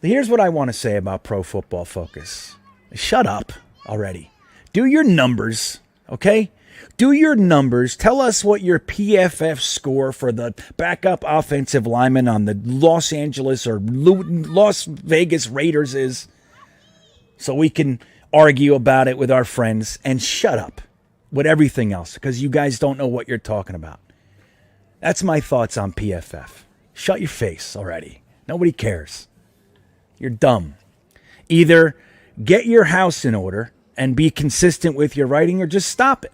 Here's what I want to say about Pro Football Focus. Shut up already. Do your numbers, okay? Do your numbers. Tell us what your PFF score for the backup offensive lineman on the Los Angeles or Las Vegas Raiders is, so we can argue about it with our friends, and shut up with everything else because you guys don't know what you're talking about. That's my thoughts on PFF. Shut your face already. Nobody cares. You're dumb. Either get your house in order and be consistent with your writing, or just stop it.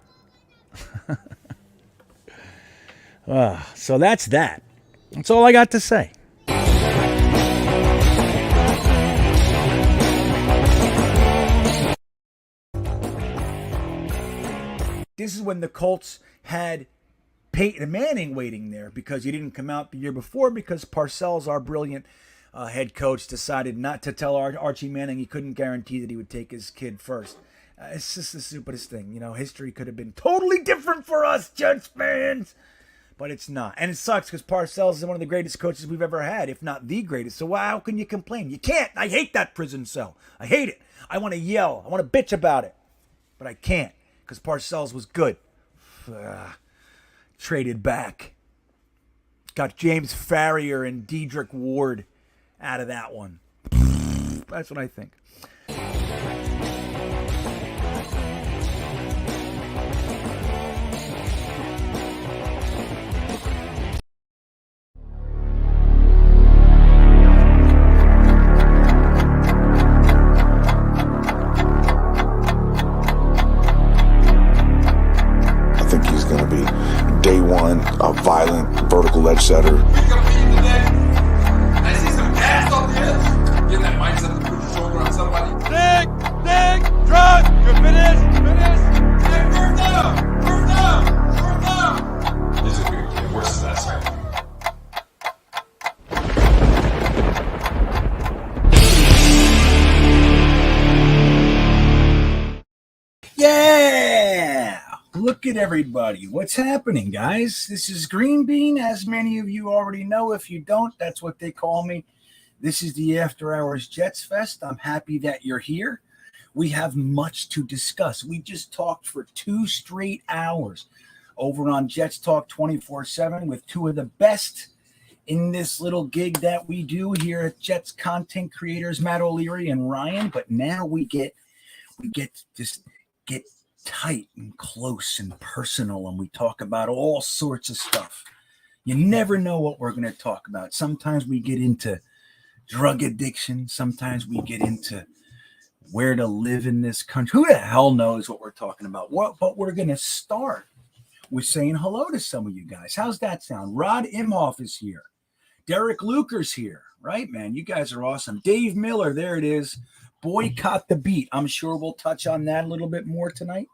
So that's that. That's all I got to say. This is when the Colts had Peyton Manning waiting there because he didn't come out the year before because Parcells, our brilliant head coach, decided not to tell Archie Manning he couldn't guarantee that he would take his kid first. It's just the stupidest thing. You know, history could have been totally different for us, Jets fans. But it's not. And it sucks because Parcells is one of the greatest coaches we've ever had, if not the greatest. So how can you complain? You can't. I hate that prison cell. I hate it. I want to yell. I want to bitch about it. But I can't because Parcells was good. Traded back. Got James Farrier and Dedrick Ward out of that one. That's what I think. I think he's going to be day one, a violent vertical edge setter. He's going to be in the net. I see some ass on the edge. Get that mindset to put your shoulder on somebody. Dig, drop, you're finished. Hey, first down. He's a good kid. Worse than that, sir. Yeah! Look at everybody. What's happening, guys? This is GreenBean, as many of you already know. If you don't, that's what they call me. This is the After Hours Jets Fest. I'm happy that you're here. We have much to discuss. We just talked for 2 straight hours over on Jets Talk 24/7 with 2 of the best in this little gig that we do here at Jets content creators, Matt O'Leary and Ryan. But now we get to just get tight and close and personal, and we talk about all sorts of stuff. You never know what we're going to talk about. Sometimes we get into drug addiction. Sometimes we get into where to live in this country. Who the hell knows what we're talking about? But we're going to start with saying hello to some of you guys. How's that sound? Rod Imhoff is here. Derek Luker's here. Right, man? You guys are awesome. Dave Miller, there it is. Boycott the beat. I'm sure we'll touch on that a little bit more tonight.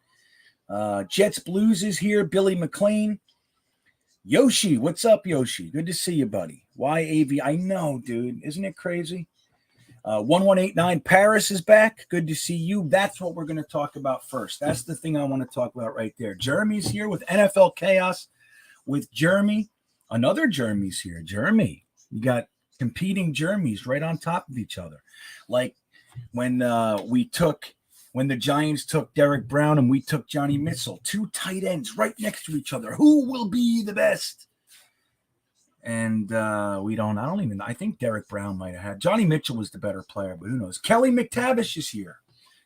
Jets Blues is here. Billy McLean. Yoshi, what's up, Yoshi? Good to see you, buddy. YAV, I know, dude. Isn't it crazy? 1189 Paris is back. Good to see you. That's what we're going to talk about first. That's the thing I want to talk about right there. Jeremy's here with NFL Chaos with Jeremy. Another Jeremy's here. Jeremy, you got competing Jeremys right on top of each other. Like when the Giants took Derek Brown and we took Johnny Mitchell, 2 tight ends right next to each other. Who will be the best? And I think Derek Brown might have had. Johnny Mitchell was the better player, but who knows? Kelly McTavish is here.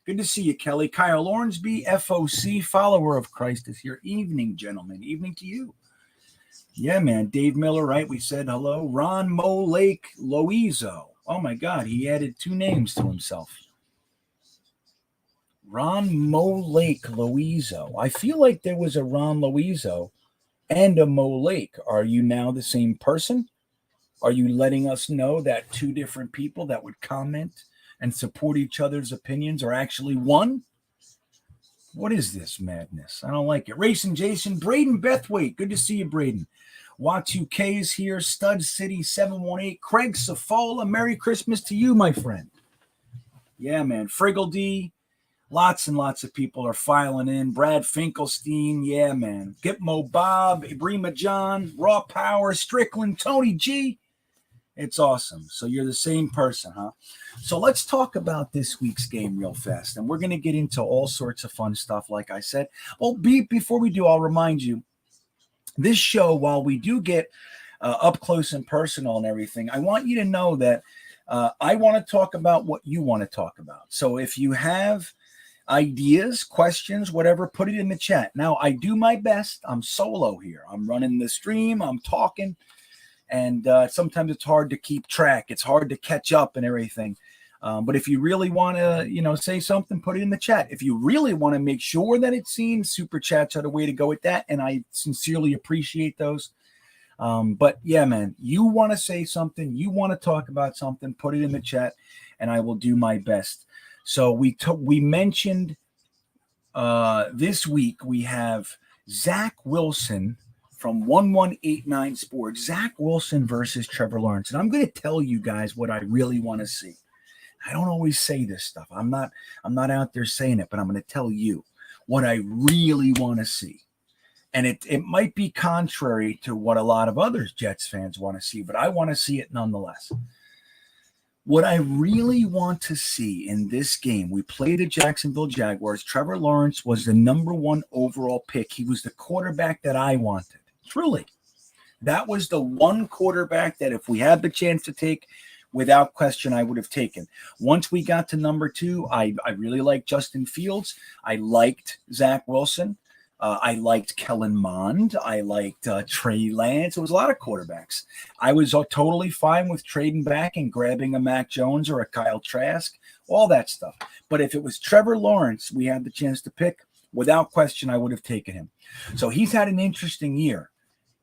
Good to see you, Kelly. Kyle Ornsby, FOC, follower of Christ, is here. Evening, gentlemen. Evening to you. Yeah, man. Dave Miller, right? We said hello. Ron Mo Lake Loizo. Oh, my God. He added 2 names to himself. Ron Mo Lake Loizo. I feel like there was a Ron Loizo and a Mo Lake. Are you now the same person? Are you letting us know that 2 different people that would comment and support each other's opinions are actually one? What is this madness? I don't like it. Racing Jason, Braden Bethwaite. Good to see you, Braden. Watu2K is here. Stud City 718. Craig Safola. Merry Christmas to you, my friend. Yeah, man. Friggle D. Lots and lots of people are filing in. Brad Finkelstein. Yeah, man. Gitmo Bob. Ibrima John. Raw Power. Strickland. Tony G. It's awesome. So you're the same person, huh? So let's talk about this week's game real fast. And we're going to get into all sorts of fun stuff, like I said. Well, before we do, I'll remind you, this show, while we do get up close and personal and everything, I want you to know that I want to talk about what you want to talk about. So if you have ideas, questions, whatever, put it in the chat. Now, I do my best. I'm solo here. I'm running the stream. I'm talking. And sometimes it's hard to keep track. It's hard to catch up and everything. But if you really want to, say something, put it in the chat. If you really want to make sure that it's seen, super chats are the way to go with that. And I sincerely appreciate those. But yeah, man, you want to say something, you want to talk about something, put it in the chat and I will do my best. So we mentioned this week we have Zach Wilson from 1189 Sports, Zach Wilson versus Trevor Lawrence. And I'm going to tell you guys what I really want to see. I don't always say this stuff. I'm not out there saying it, but I'm going to tell you what I really want to see. And it might be contrary to what a lot of other Jets fans want to see, but I want to see it nonetheless. What I really want to see in this game, we played the Jacksonville Jaguars. Trevor Lawrence was the #1 overall pick. He was the quarterback that I wanted. Truly. That was the one quarterback that if we had the chance to take, without question, I would have taken. Once we got to #2, I really liked Justin Fields. I liked Zach Wilson. I liked Kellen Mond. I liked Trey Lance. It was a lot of quarterbacks. I was totally fine with trading back and grabbing a Mac Jones or a Kyle Trask, all that stuff. But if it was Trevor Lawrence we had the chance to pick, without question, I would have taken him. So he's had an interesting year.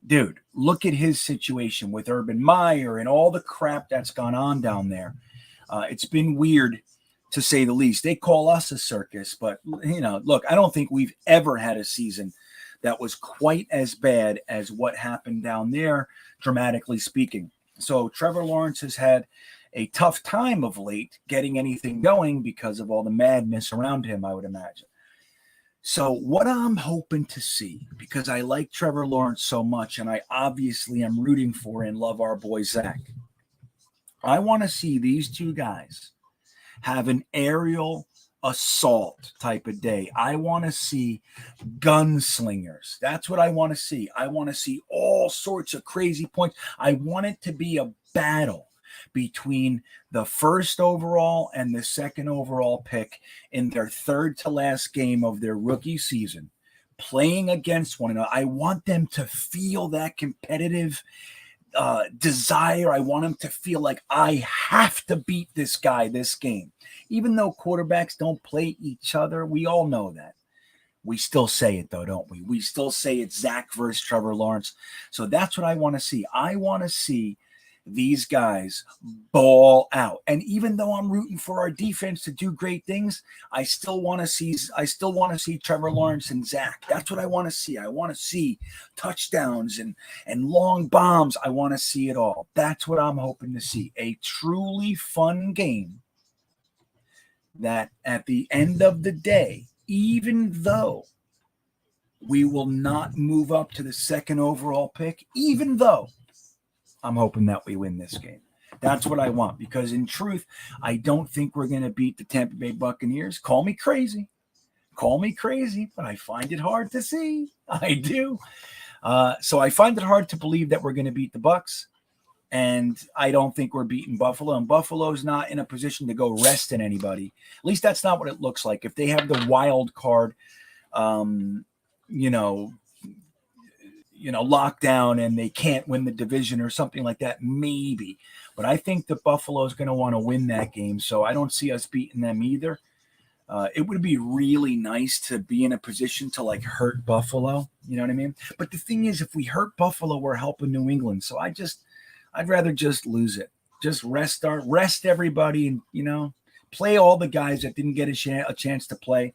Dude, look at his situation with Urban Meyer and all the crap that's gone on down there. It's been weird, to say the least. They call us a circus, but, look, I don't think we've ever had a season that was quite as bad as what happened down there, dramatically speaking. So Trevor Lawrence has had a tough time of late getting anything going because of all the madness around him, I would imagine. So what I'm hoping to see, because I like Trevor Lawrence so much, and I obviously am rooting for and love our boy Zach, I want to see these two guys have an aerial assault type of day. I want to see gunslingers. That's what I want to see. I want to see all sorts of crazy points. I want it to be a battle between the first overall and the second overall pick in their third to last game of their rookie season, playing against one another. I want them to feel that competitive desire. I want him to feel like I have to beat this guy this game. Even though quarterbacks don't play each other, we all know that. We still say it though, don't we? We still say it's Zach versus Trevor Lawrence. So that's what I want to see. I want to see these guys ball out. And even though I'm rooting for our defense to do great things, I still want to see Trevor Lawrence and Zach. That's what I want to see. I want to see touchdowns and long bombs. I want to see it all. That's what I'm hoping to see. A truly fun game that at the end of the day, even though we will not move up to the second overall pick, even though I'm hoping that we win this game. That's what I want, because in truth, I don't think we're going to beat the Tampa Bay Buccaneers. Call me crazy, but I find it hard to see. I do. So I find it hard to believe that we're going to beat the Bucs, and I don't think we're beating Buffalo. And Buffalo's not in a position to go resting anybody. At least that's not what it looks like. If they have the wild card, lockdown and they can't win the division or something like that, maybe. But I think that Buffalo is going to want to win that game, so I don't see us beating them either. It would be really nice to be in a position to hurt Buffalo. You know what I mean? But the thing is, if we hurt Buffalo, we're helping New England. So I'd rather just lose it. Just rest everybody and, play all the guys that didn't get a chance to play.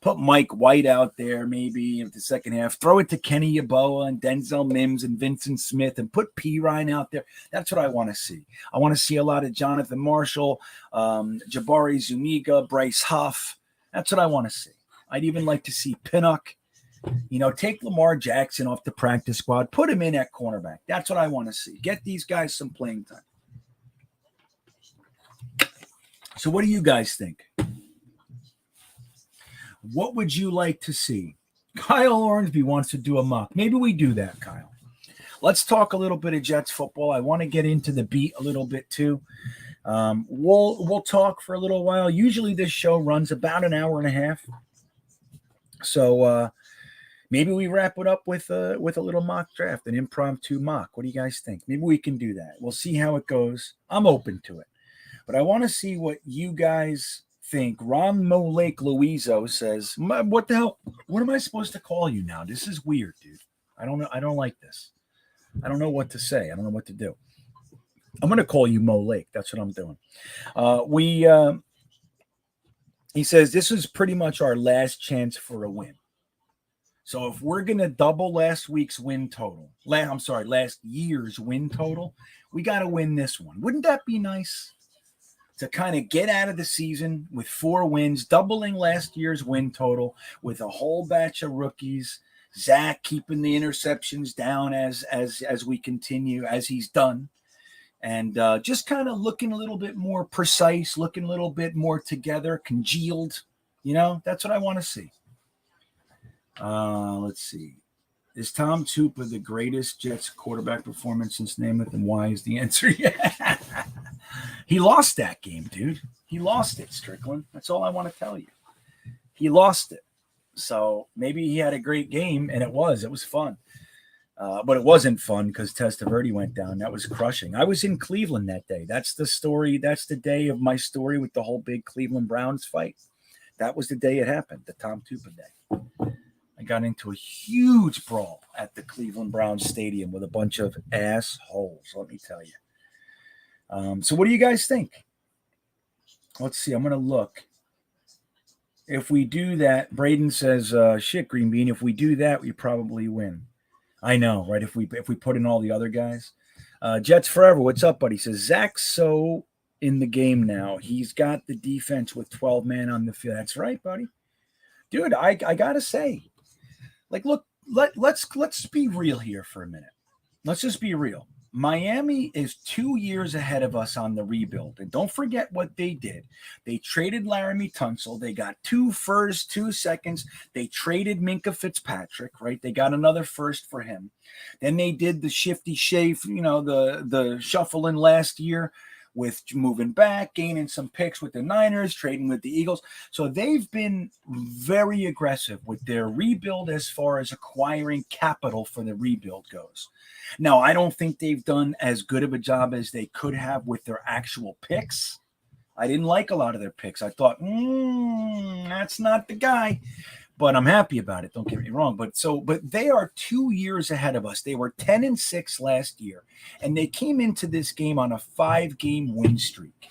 Put Mike White out there maybe in the second half. Throw it to Kenny Yeboah and Denzel Mims and Vincent Smith and put P. Ryan out there. That's what I want to see. I want to see a lot of Jonathan Marshall, Jabari Zuniga, Bryce Huff. That's what I want to see. I'd even like to see Pinnock. Take Lamar Jackson off the practice squad. Put him in at cornerback. That's what I want to see. Get these guys some playing time. So what do you guys think? What would you like to see? Kyle Ornsby wants to do a mock. Maybe we do that, Kyle. Let's talk a little bit of Jets football. I want to get into the beat a little bit too. We'll talk for a little while. Usually this show runs about an hour and a half. So maybe we wrap it up with a little mock draft, an impromptu mock. What do you guys think? Maybe we can do that. We'll see how it goes. I'm open to it. But I want to see what you guys think. Ron Lake Louiso says, what the hell? What am I supposed to call you now? This is weird, dude. I don't know. I don't like this. I don't know what to say. I don't know what to do. I'm going to call you Mo Lake. That's what I'm doing. He says, this is pretty much our last chance for a win. So if we're going to double last year's win total, we got to win this one. Wouldn't that be nice? To kind of get out of the season with 4 wins, doubling last year's win total with a whole batch of rookies. Zach keeping the interceptions down as we continue, as he's done. And just kind of looking a little bit more precise, looking a little bit more together, congealed. You know, that's what I want to see. Let's see. Is Tom Tupa the greatest Jets quarterback performance since Namath, and why is the answer? Yeah. He lost that game, dude. He lost it, Strickland. That's all I want to tell you. He lost it. So maybe he had a great game, and it was fun. But it wasn't fun because Testaverde went down. That was crushing. I was in Cleveland that day. That's the story. That's the day of my story with the whole big Cleveland Browns fight. That was the day it happened, the Tom Tupa day. I got into a huge brawl at the Cleveland Browns stadium with a bunch of assholes, let me tell you. So what do you guys think? Let's see. I'm going to look. If we do that, Braden says, shit, GreenBean, if we do that, we probably win. I know, right? If we put in all the other guys. Jets Forever, what's up, buddy? He says, Zach's so in the game now. He's got the defense with 12 men on the field. That's right, buddy. Dude, I got to say, like, look, let's be real here for a minute. Let's just be real. Miami is 2 years ahead of us on the rebuild. And don't forget what they did. They traded Laramie Tunsil. They got 2 firsts, 2 seconds. They traded Minkah Fitzpatrick, right? They got another first for him. Then they did the shifty shave, the shuffling last year with moving back, gaining some picks with the Niners, trading with the Eagles. So they've been very aggressive with their rebuild as far as acquiring capital for the rebuild goes. Now, I don't think they've done as good of a job as they could have with their actual picks. I didn't like a lot of their picks. I thought, that's not the guy. But I'm happy about it. Don't get me wrong. But they are 2 years ahead of us. They were 10-6 last year, and they came into this game on a 5-game win streak.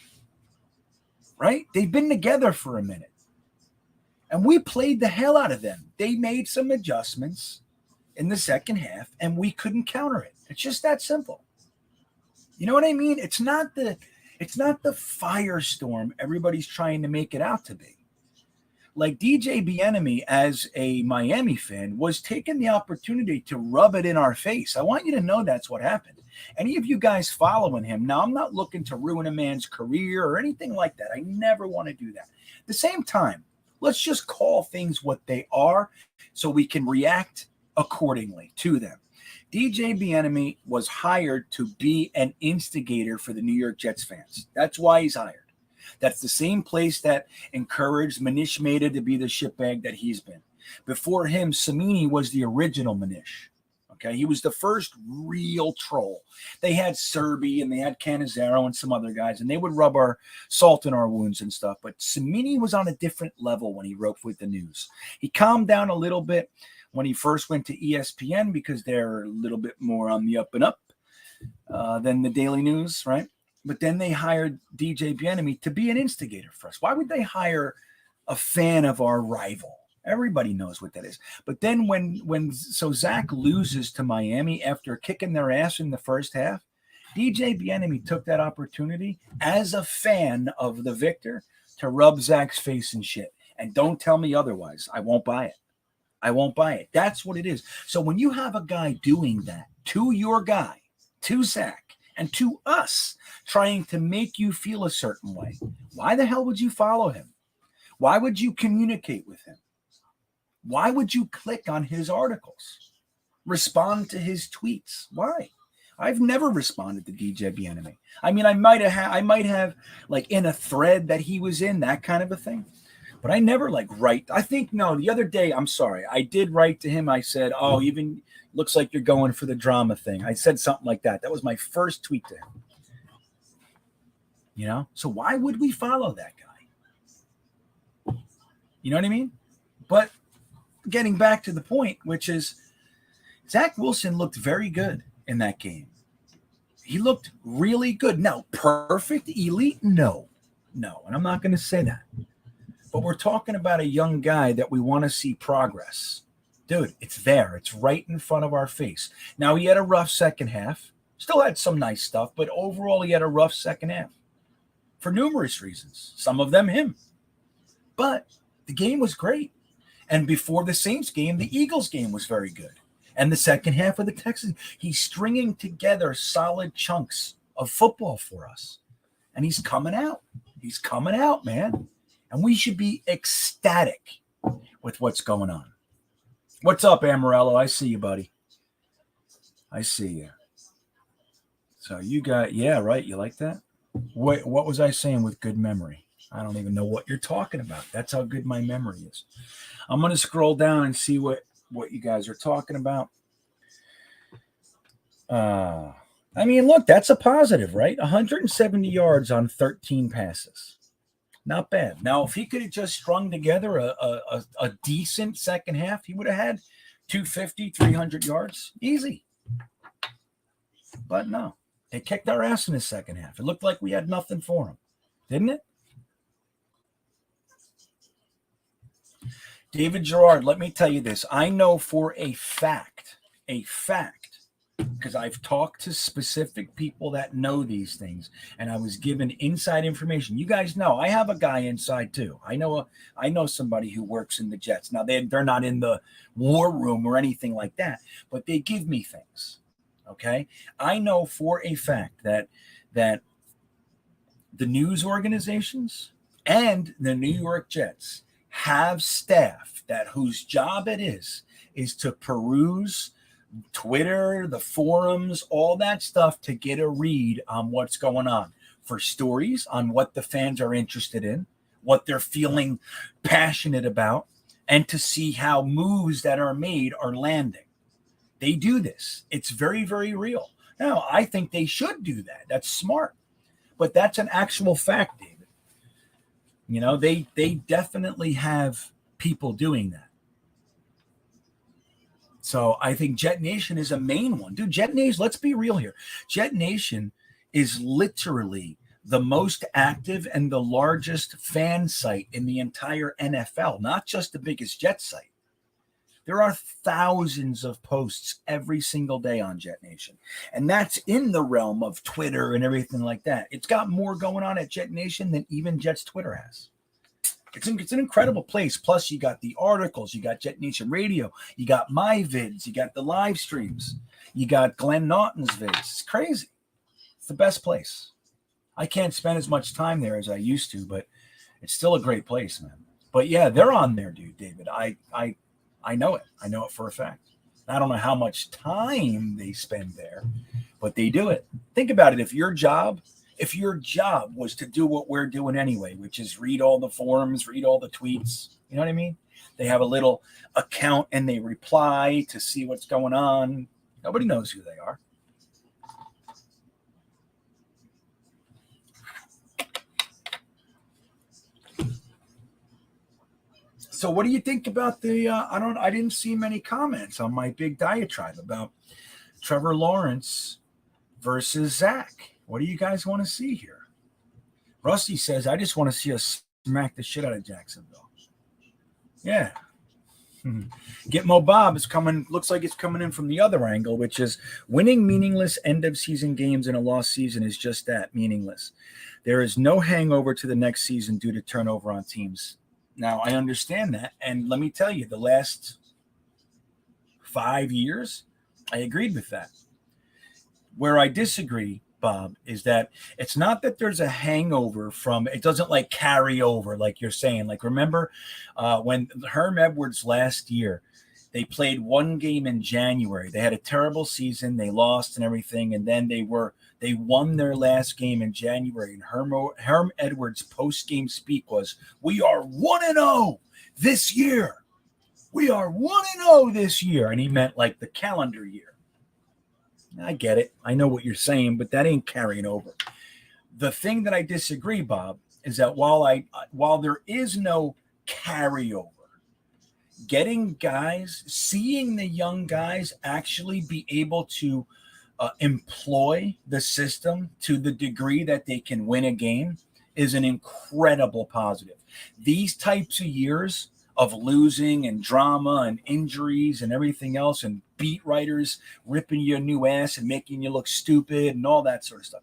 Right? They've been together for a minute, and we played the hell out of them. They made some adjustments in the second half, and we couldn't counter it. It's just that simple. You know what I mean? It's not the firestorm everybody's trying to make it out to be. Like DJ Bieniemy, as a Miami fan, was taking the opportunity to rub it in our face. I want you to know that's what happened. Any of you guys following him, now I'm not looking to ruin a man's career or anything like that. I never want to do that. At the same time, let's just call things what they are so we can react accordingly to them. DJ Bieniemy was hired to be an instigator for the New York Jets fans. That's why he's hired. That's the same place that encouraged Manish Mehta to be the shitbag that he's been. Before him, Samini was the original Manish. Okay, he was the first real troll. They had Serby and they had Cannizzaro and some other guys, and they would rub our salt in our wounds and stuff. But Samini was on a different level when he wrote with the news. He calmed down a little bit when he first went to ESPN because they're a little bit more on the up and up than the Daily News, right? But then they hired DJ Bieniemy to be an instigator for us. Why would they hire a fan of our rival? Everybody knows what that is. But then when Zach loses to Miami after kicking their ass in the first half, DJ Bieniemy took that opportunity as a fan of the victor to rub Zach's face and shit. And don't tell me otherwise. I won't buy it. I won't buy it. That's what it is. So when you have a guy doing that to your guy, to Zach, and to us, trying to make you feel a certain way. Why the hell would you follow him? Why would you communicate with him? Why would you click on his articles? Respond to his tweets? Why? I've never responded to DJ Bienemy. I mean, I might have like in a thread that he was in, that kind of a thing. But I never like write. I think, no, the other day, I'm sorry, I did write to him. I said, oh, even looks like you're going for the drama thing. I said something like that. That was my first tweet to him. You know? So why would we follow that guy? You know what I mean? But getting back to the point, which is Zach Wilson looked very good in that game. He looked really good. Now, perfect, elite? No. And I'm not going to say that. But we're talking about a young guy that we want to see progress. Dude, it's there. It's right in front of our face. Now, he had a rough second half. Still had some nice stuff, but overall, he had a rough second half for numerous reasons. Some of them him. But the game was great. And before the Saints game, the Eagles game was very good. And the second half of the Texans, he's stringing together solid chunks of football for us. And he's coming out. He's coming out, man. And we should be ecstatic with what's going on. What's up, Amarillo? I see you, buddy. I see you. So you got, yeah, right. You like that? What was I saying with good memory? I don't even know what you're talking about. That's how good my memory is. I'm going to scroll down and see what you guys are talking about. I mean, look, that's a positive, right? 170 yards on 13 passes. Not bad. Now, if he could have just strung together a decent second half, he would have had 250, 300 yards. Easy. But no, they kicked our ass in the second half. It looked like we had nothing for him, didn't it? David Gerard, let me tell you this. I know for a fact, because I've talked to specific people that know these things, and I was given inside information. You guys know I have a guy inside too. I know somebody who works in the Jets. Now they're not in the war room or anything like that, but they give me things. Okay, I know for a fact that the news organizations and the New York Jets have staff that whose job it is to peruse Twitter, the forums, all that stuff to get a read on what's going on, for stories on what the fans are interested in, what they're feeling passionate about, and to see how moves that are made are landing. They do this. It's very, very real. Now, I think they should do that. That's smart. But that's an actual fact, David. You know, they definitely have people doing that. So I think Jetnation is a main one. Dude, Jetnation, let's be real here. Jetnation is literally the most active and the largest fan site in the entire NFL, not just the biggest Jet site. There are thousands of posts every single day on Jetnation. And that's in the realm of Twitter and everything like that. It's got more going on at Jetnation than even Jet's Twitter has. It's an incredible place. Plus, you got the articles. You got Jetnation Radio. You got my vids. You got the live streams. You got Glenn Naughton's vids. It's crazy. It's the best place. I can't spend as much time there as I used to, but it's still a great place, man. But, yeah, they're on there, dude, David. I know it. I know it for a fact. I don't know how much time they spend there, but they do it. Think about it. If your job was to do what we're doing anyway, which is read all the forums, read all the tweets, you know what I mean? They have a little account and they reply to see what's going on. Nobody knows who they are. So what do you think about the I didn't see many comments on my big diatribe about Trevor Lawrence versus Zach. What do you guys want to see here? Rusty says, I just want to see us smack the shit out of Jacksonville. Yeah. Gitmo Bob is coming, looks like it's coming in from the other angle, which is winning meaningless end of season games in a lost season is just that, meaningless. There is no hangover to the next season due to turnover on teams. Now, I understand that. And let me tell you, the last 5 years, I agreed with that. Where I disagree, Bob, is that it's not that there's a hangover from it, doesn't like carry over, like you're saying. Like, remember when Herm Edwards last year, they played one game in January. They had a terrible season. They lost and everything. And then they won their last game in January. And Herm Edwards' post-game speak was, "We are 1-0 this year. We are 1-0 this year." And he meant like the calendar year. I get it. I know what you're saying, but that ain't carrying over. The thing that I disagree, Bob, is that while there is no carryover, getting guys, seeing the young guys actually be able to employ the system to the degree that they can win a game is an incredible positive. These types of years of losing and drama and injuries and everything else, and beat writers ripping you a new ass and making you look stupid and all that sort of stuff.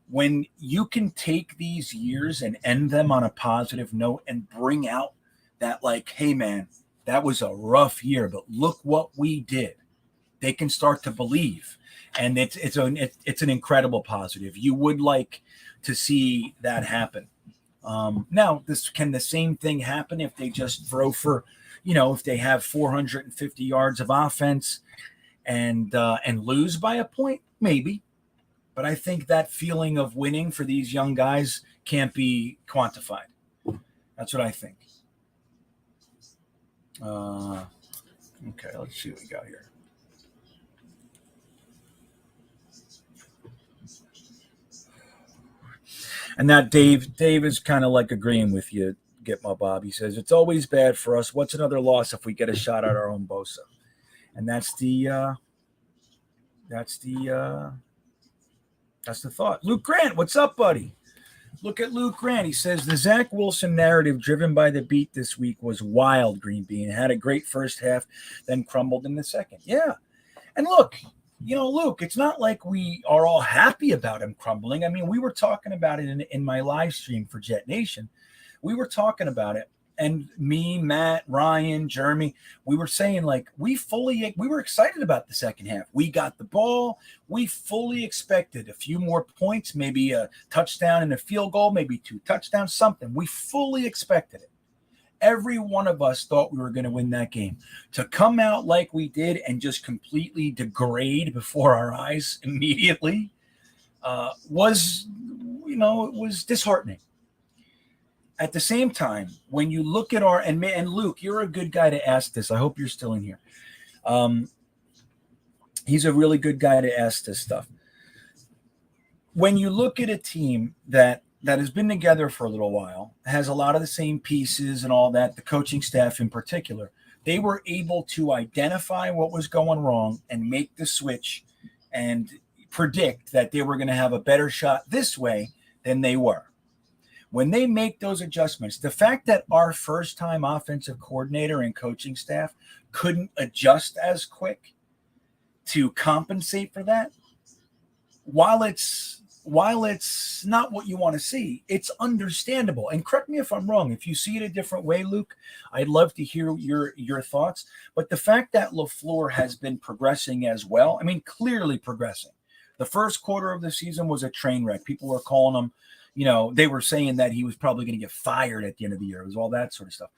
When you can take these years and end them on a positive note and bring out that, like, hey man, that was a rough year, but look what we did. They can start to believe, and it's an incredible positive. You would like to see that happen. Now, can the same thing happen if they just throw for, if they have 450 yards of offense and lose by a point? Maybe. But I think that feeling of winning for these young guys can't be quantified. That's what I think. Okay, let's see what we got here. And that Dave is kind of like agreeing with you, Get My Bob. He says, it's always bad for us. What's another loss if we get a shot at our own Bosa? And that's the thought. Luke Grant, what's up, buddy? Look at Luke Grant. He says, the Zach Wilson narrative driven by the beat this week was wild, GreenBean. Had a great first half, then crumbled in the second. Yeah. And look, Luke, it's not like we are all happy about him crumbling. I mean, we were talking about it in my live stream for Jetnation. We were talking about it. And me, Matt, Ryan, Jeremy, we were saying, like, we were excited about the second half. We got the ball. We fully expected a few more points, maybe a touchdown and a field goal, maybe 2 touchdowns, something. We fully expected it. Every one of us thought we were going to win that game. To come out like we did and just completely degrade before our eyes immediately was disheartening. At the same time, when you look at and Luke, you're a good guy to ask this. I hope you're still in here. He's a really good guy to ask this stuff. When you look at a team that has been together for a little while, has a lot of the same pieces and all that, the coaching staff in particular, they were able to identify what was going wrong and make the switch and predict that they were going to have a better shot this way than they were. When they make those adjustments, the fact that our first-time offensive coordinator and coaching staff couldn't adjust as quick to compensate for that, while it's not what you want to see, it's understandable. And correct me if I'm wrong. If you see it a different way, Luke, I'd love to hear your thoughts. But the fact that LaFleur has been progressing as well, I mean, clearly progressing. The first quarter of the season was a train wreck. People were calling him, they were saying that he was probably going to get fired at the end of the year. It was all that sort of stuff.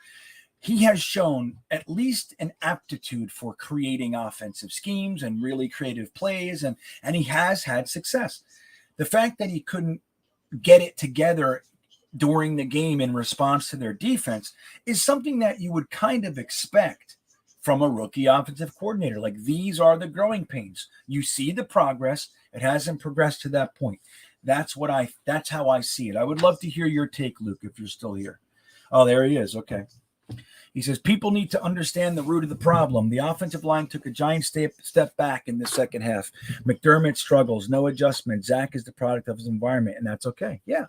He has shown at least an aptitude for creating offensive schemes and really creative plays, and he has had success. The fact that he couldn't get it together during the game in response to their defense is something that you would kind of expect from a rookie offensive coordinator. Like, these are the growing pains. You see the progress. It hasn't progressed to that point. That's how I see it. I would love to hear your take, Luke, if you're still here. Oh, there he is. Okay. He says, people need to understand the root of the problem. The offensive line took a giant step back in the second half. McDermott struggles, no adjustment. Zach is the product of his environment, and that's okay. Yeah.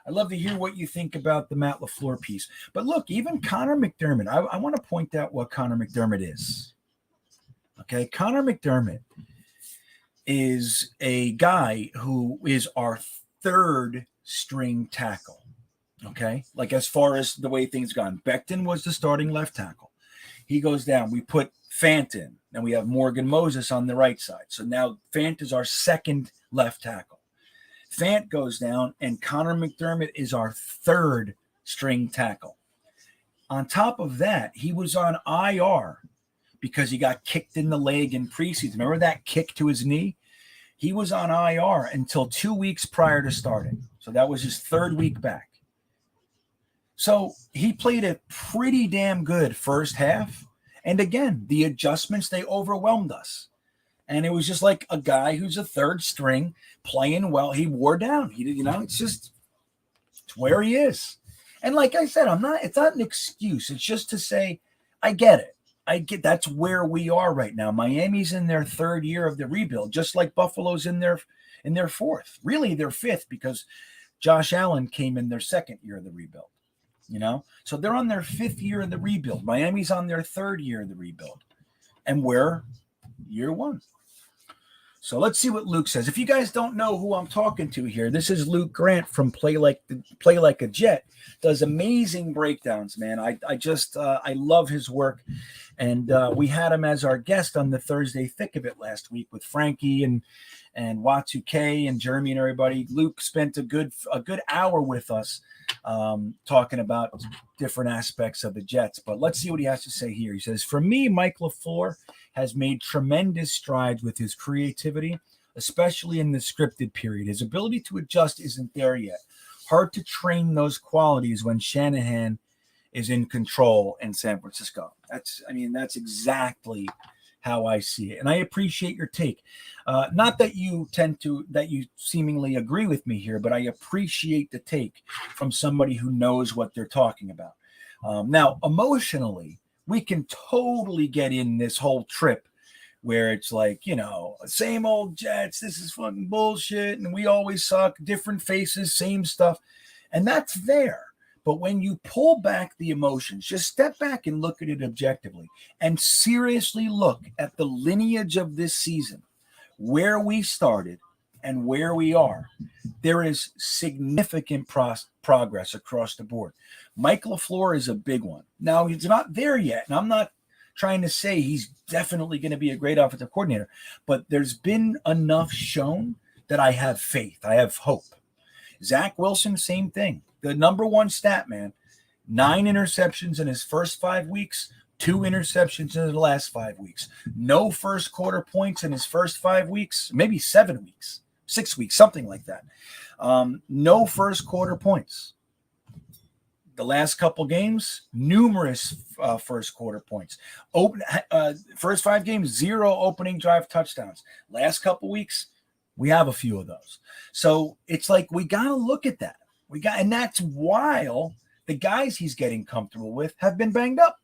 I'd love to hear what you think about the Matt LaFleur piece. But look, even Connor McDermott, I want to point out what Connor McDermott is. Okay, Connor McDermott is a guy who is our third string tackle. Okay, like as far as the way things gone, Becton was the starting left tackle. He goes down. We put Fant in. and we have Morgan Moses on the right side. So now Fant is our second left tackle. Fant goes down, and Connor McDermott is our third string tackle. On top of that, he was on IR because he got kicked in the leg in preseason. Remember that kick to his knee? He was on IR until 2 weeks prior to starting. So that was his third week back. So he played a pretty damn good first half. And again, the adjustments, they overwhelmed us. And it was just like a guy who's a third string playing well. He wore down. It's where he is. And like I said, it's not an excuse. It's just to say, I get it. That's where we are right now. Miami's in their third year of the rebuild, just like Buffalo's in their fourth. Really, their fifth, because Josh Allen came in their second year of the rebuild. So they're on their fifth year of the rebuild. Miami's on their third year of the rebuild, and we're year one. So let's see what Luke says. If you guys don't know who I'm talking to here, this is Luke Grant from Play Like a Jet. Does amazing breakdowns, man. I love his work. And we had him as our guest on the Thursday Thick of It last week with Frankie and Watu K and Jeremy and everybody. Luke spent a good hour with us talking about different aspects of the Jets. But let's see what he has to say here. He says, for me, Mike LaFleur has made tremendous strides with his creativity, especially in the scripted period. His ability to adjust isn't there yet. Hard to train those qualities when Shanahan is in control in San Francisco. That's exactly how I see it. And I appreciate your take. Not that you seemingly agree with me here, but I appreciate the take from somebody who knows what they're talking about. Now, emotionally, we can totally get in this whole trip where it's like, same old Jets, this is fucking bullshit, and we always suck, different faces, same stuff. And that's there. But when you pull back the emotions, just step back and look at it objectively and seriously look at the lineage of this season, where we started and where we are, there is significant progress across the board. Mike LaFleur is a big one. Now, he's not there yet, and I'm not trying to say he's definitely going to be a great offensive coordinator, but there's been enough shown that I have faith. I have hope. Zach Wilson, same thing. The number one stat, man, 9 interceptions in his first 5 weeks, 2 interceptions in the last 5 weeks. No first quarter points in his first 5 weeks, maybe 7 weeks, 6 weeks, something like that. No first quarter points. The last couple games, numerous first quarter points. First 5 games, 0 opening drive touchdowns. Last couple weeks, we have a few of those. So it's like we got to look at that. And that's while the guys he's getting comfortable with have been banged up.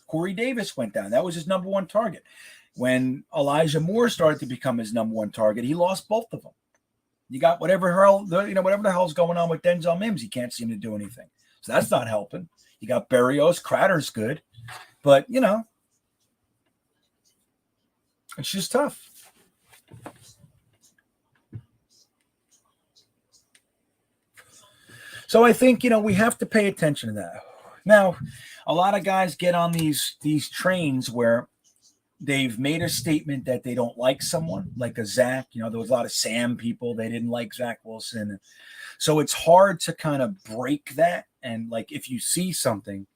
Corey Davis went down. That was his number one target. When Elijah Moore started to become his number one target, he lost both of them. You got whatever the hell's going on with Denzel Mims. He can't seem to do anything. So that's not helping. You got Berrios. Crowder's good. But, it's just tough. So I think, we have to pay attention to that. Now, a lot of guys get on these trains where they've made a statement that they don't like someone, like a Zach. There was a lot of Sam people. They didn't like Zach Wilson. So it's hard to kind of break that. And, if you see something,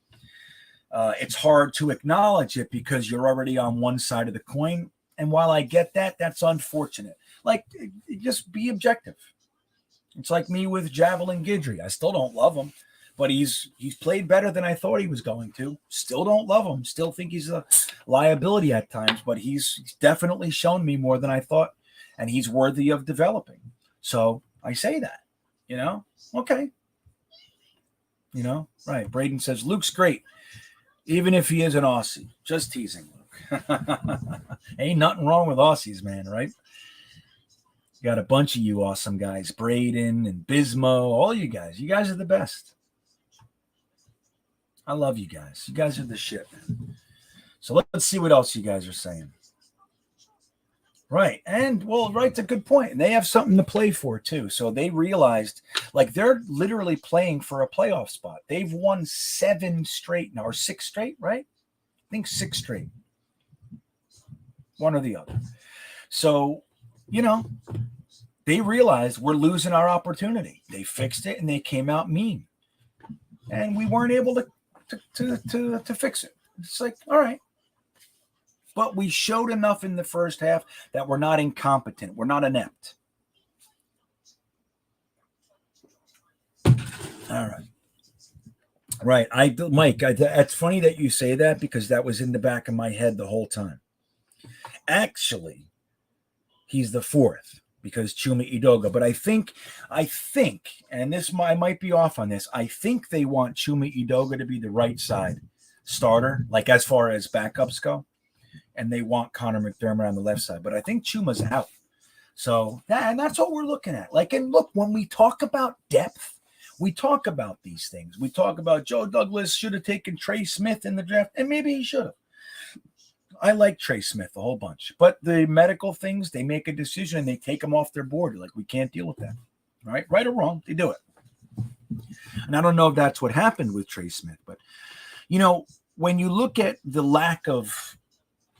it's hard to acknowledge it because you're already on one side of the coin. And while I get that, that's unfortunate. Just be objective. It's like me with Javelin Guidry. I still don't love him, but he's played better than I thought he was going to. Still don't love him. Still think he's a liability at times, but he's definitely shown me more than I thought, and he's worthy of developing. So I say that, okay. Right. Braden says, Luke's great, even if he is an Aussie. Just teasing, Luke. Ain't nothing wrong with Aussies, man, right? Got a bunch of you awesome guys, Braden and Bismo, all you guys. You guys are the best. I love you guys. You guys are the shit, man. So let's see what else you guys are saying. Right. And, right's a good point. And they have something to play for, too. So they realized, they're literally playing for a playoff spot. They've won 7 straight now, or 6 straight, right? I think 6 straight. one or the other. So, they realized we're losing our opportunity. They fixed it and they came out mean, and we weren't able to fix it. It's like, all right. But we showed enough in the first half that we're not incompetent. We're not inept. All right. Right. Mike, it's funny that you say that because that was in the back of my head the whole time. Actually, he's the fourth because Chuma Edoga. But I think, and I might be off on this, I think they want Chuma Edoga to be the right side starter, like as far as backups go. And they want Connor McDermott on the left side. But I think Chuma's out. So that's what we're looking at. Like, and look, when we talk about depth, we talk about these things. We talk about Joe Douglas should have taken Trey Smith in the draft, and maybe he should have. I like Trey Smith a whole bunch. But the medical things, they make a decision and they take him off their board. Like, we can't deal with that. Right? Right or wrong, they do it. And I don't know if that's what happened with Trey Smith. But, when you look at the lack of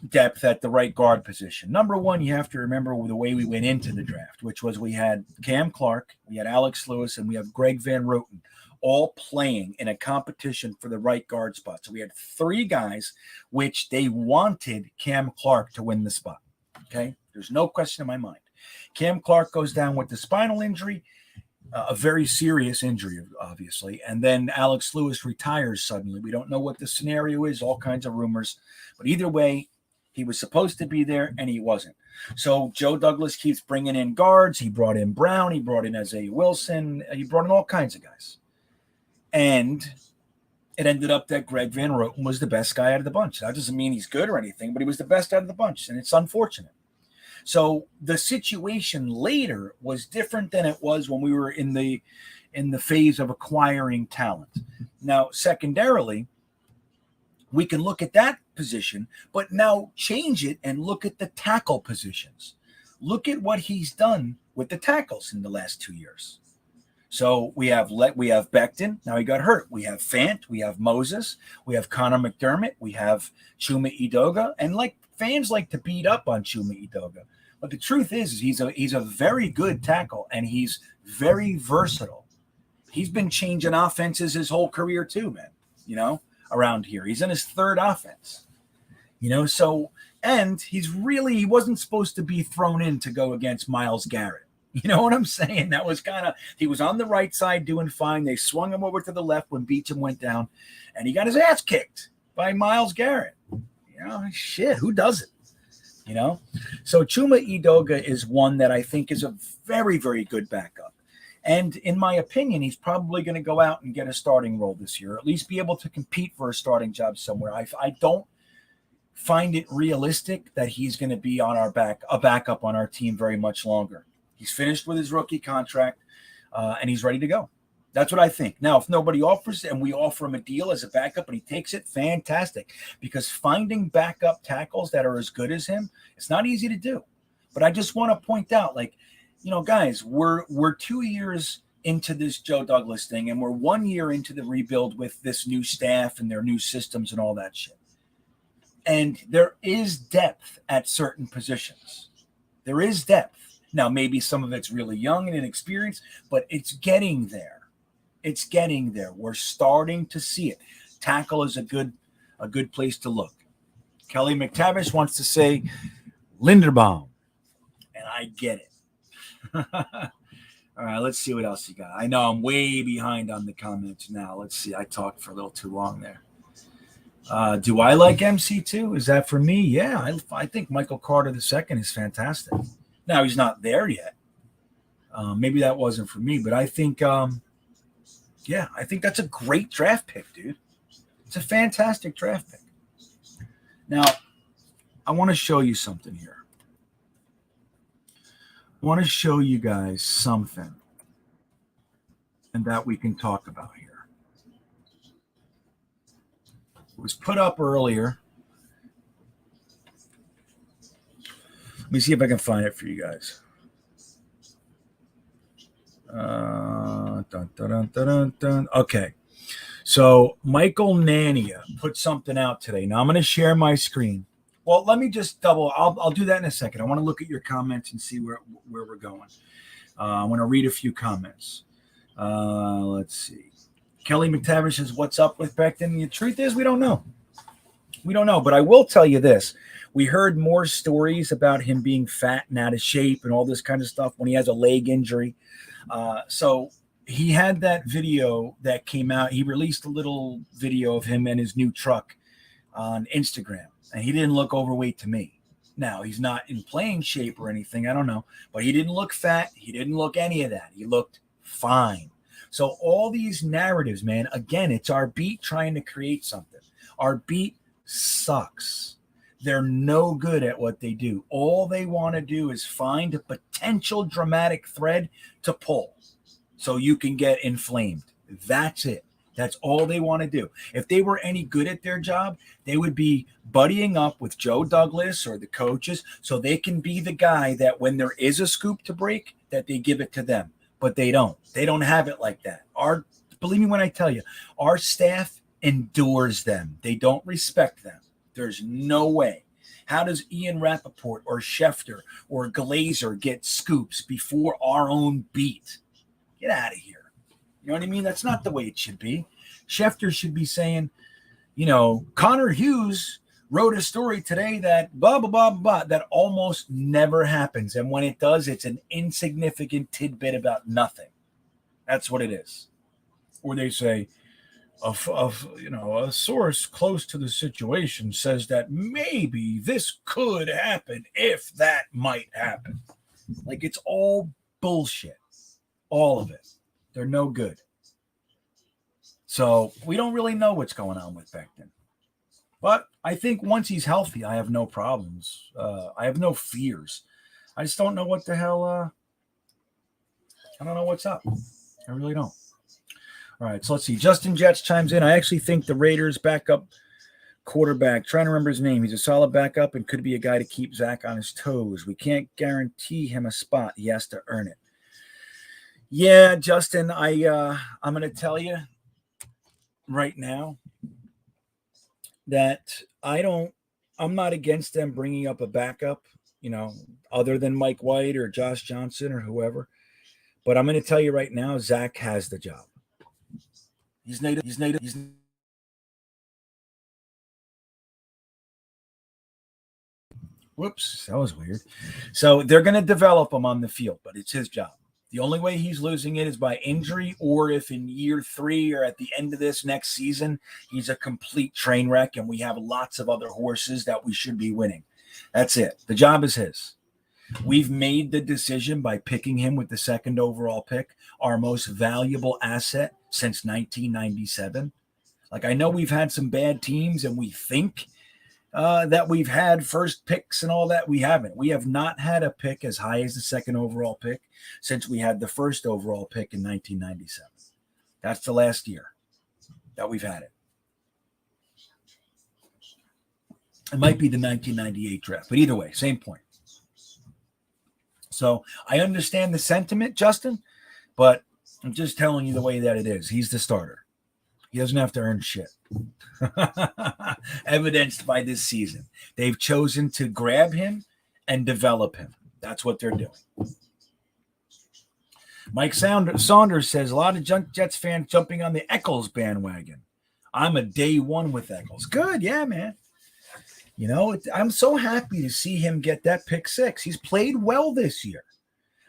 depth at the right guard position, number one, you have to remember the way we went into the draft, which was we had Cam Clark, we had Alex Lewis, and we have Greg Van Roten all playing in a competition for the right guard spot. So we had three guys, which they wanted Cam Clark to win the spot. Okay. There's no question in my mind. Cam Clark goes down with the spinal injury, a very serious injury, obviously. And then Alex Lewis retires suddenly. We don't know what the scenario is, all kinds of rumors. But either way, he was supposed to be there, and he wasn't. So Joe Douglas keeps bringing in guards. He brought in Brown. He brought in Isaiah Wilson. He brought in all kinds of guys. And it ended up that Greg Van Roten was the best guy out of the bunch. That doesn't mean he's good or anything, but he was the best out of the bunch, and it's unfortunate. So the situation later was different than it was when we were in the phase of acquiring talent. Now, secondarily, we can look at that position, but now change it and look at the tackle positions. Look at what he's done with the tackles in the last 2 years. So we have Becton. Now he got hurt. We have Fant. We have Moses. We have Connor McDermott. We have Chuma Edoga. And fans like to beat up on Chuma Edoga, but the truth is he's a very good tackle and he's very versatile. He's been changing offenses his whole career too, man. Around here, he's in his third offense. So and he wasn't supposed to be thrown in to go against Myles Garrett. You know what I'm saying? That was he was on the right side doing fine. They swung him over to the left when Beacham went down, and he got his ass kicked by Myles Garrett. Shit, who does it? So Chuma Edoga is one that I think is a very, very good backup. And in my opinion, he's probably going to go out and get a starting role this year, or at least be able to compete for a starting job somewhere. I don't find it realistic that he's going to be on a backup on our team very much longer. He's finished with his rookie contract, and he's ready to go. That's what I think. Now, if nobody offers and we offer him a deal as a backup and he takes it, fantastic. Because finding backup tackles that are as good as him, it's not easy to do. But I just want to point out, guys, we're 2 years into this Joe Douglas thing, and we're 1 year into the rebuild with this new staff and their new systems and all that shit. And there is depth at certain positions. There is depth. Now, maybe some of it's really young and inexperienced, but it's getting there. It's getting there. We're starting to see it. Tackle is a good place to look. Kelly McTavish wants to say Linderbaum, and I get it. All right, let's see what else you got. I know I'm way behind on the comments now. Let's see. I talked for a little too long there. Do I like MC2? Is that for me? Yeah, I think Michael Carter II is fantastic. Now, he's not there yet. Maybe that wasn't for me, but I think, I think that's a great draft pick, dude. It's a fantastic draft pick. Now, I want to show you something here. I want to show you guys something and that we can talk about here. It was put up earlier. Let me see if I can find it for you guys. Okay. So Michael Nania put something out today. Now I'm going to share my screen. Well, let me just double. I'll do that in a second. I want to look at your comments and see where we're going. I want to read a few comments. Let's see. Kelly McTavish says, "What's up with Becton?" The truth is, we don't know. We don't know, but I will tell you this. We heard more stories about him being fat and out of shape and all this kind of stuff when he has a leg injury. So he had that video that came out. He released a little video of him and his new truck on Instagram, and he didn't look overweight to me. Now, he's not in playing shape or anything. I don't know, but he didn't look fat. He didn't look any of that. He looked fine. So all these narratives, man, again, it's our beat trying to create something. Our beat sucks. They're no good at what they do. All they want to do is find a potential dramatic thread to pull so you can get inflamed. That's it. That's all they want to do. If they were any good at their job, they would be buddying up with Joe Douglas or the coaches so they can be the guy that when there is a scoop to break, that they give it to them. But they don't. They don't have it like that. Believe me when I tell you, our staff endures them. They don't respect them. There's no way. How does Ian Rappaport or Schefter or Glazer get scoops before our own beat? Get out of here. You know what I mean? That's not the way it should be. Schefter should be saying, Connor Hughes wrote a story today that blah, blah, blah, blah. That almost never happens. And when it does, it's an insignificant tidbit about nothing. That's what it is. Or they say, a source close to the situation says that maybe this could happen if that might happen. Like, it's all bullshit. All of it. They're no good. So we don't really know what's going on with Becton. But I think once he's healthy, I have no problems. I have no fears. I just don't know what the hell. I don't know what's up. I really don't. All right, so let's see. Justin Jets chimes in. I actually think the Raiders backup quarterback, trying to remember his name. He's a solid backup and could be a guy to keep Zach on his toes. We can't guarantee him a spot. He has to earn it. Yeah, Justin, I'm going to tell you right now that I'm not against them bringing up a backup, other than Mike White or Josh Johnson or whoever. But I'm going to tell you right now, Zach has the job. He's native. Whoops, that was weird. So they're going to develop him on the field, but it's his job. The only way he's losing it is by injury, or if in year 3 or at the end of this next season, he's a complete train wreck and we have lots of other horses that we should be winning. That's it. The job is his. We've made the decision by picking him with the 2nd overall pick, our most valuable asset since 1997. Like, I know we've had some bad teams and we think that we've had first picks and all that. We haven't. We have not had a pick as high as the 2nd overall pick since we had the 1st overall pick in 1997. That's the last year that we've had it. It might be the 1998 draft, but either way, same point. So I understand the sentiment, Justin, but I'm just telling you the way that it is. He's the starter. He doesn't have to earn shit. Evidenced by this season. They've chosen to grab him and develop him. That's what they're doing. Mike Saunders says, a lot of Jets fans jumping on the Eccles bandwagon. I'm a day one with Eccles. Good, yeah, man. I'm so happy to see him get that pick 6. He's played well this year.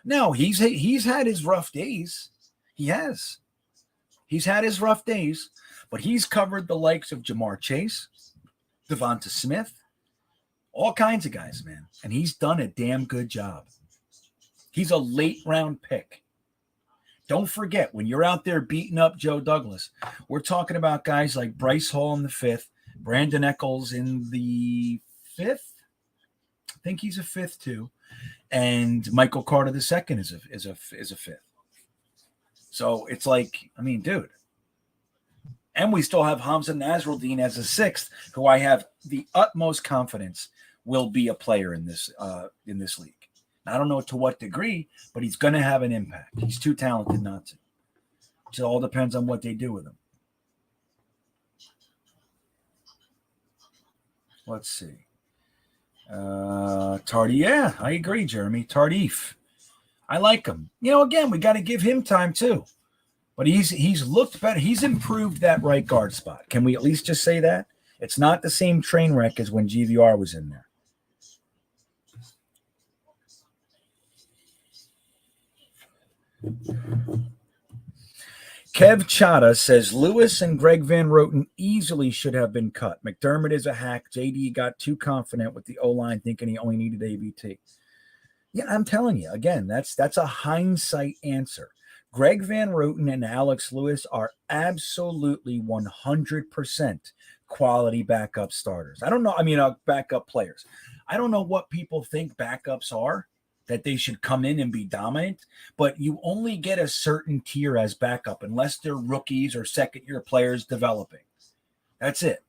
Now, he's had his rough days. He has. He's had his rough days, but he's covered the likes of Jamar Chase, Devonta Smith, all kinds of guys, man. And he's done a damn good job. He's a late round pick. Don't forget, when you're out there beating up Joe Douglas, we're talking about guys like Bryce Hall in the 5th, Brandon Eccles in the 5th. I think he's a 5th too. And Michael Carter the 2nd is a 5th. So it's like, I mean, dude. And we still have Hamza Nasruddin as a 6th, who I have the utmost confidence will be a player in this league. I don't know to what degree, but he's going to have an impact. He's too talented not to. It all depends on what they do with him. Let's see. Tardif. Yeah, I agree, Jeremy. Tardif. I like him. You know, again, we got to give him time too. But he's looked better. He's improved that right guard spot. Can we at least just say that? It's not the same train wreck as when GVR was in there. Kev Chata says Lewis and Greg Van Roten easily should have been cut. McDermott is a hack. JD got too confident with the O-line, thinking he only needed AVT. Yeah, I'm telling you, again, that's a hindsight answer. Greg Van Roten and Alex Lewis are absolutely 100% quality backup starters. I don't know. Backup players. I don't know what people think backups are, that they should come in and be dominant, but you only get a certain tier as backup unless they're rookies or second-year players developing. That's it.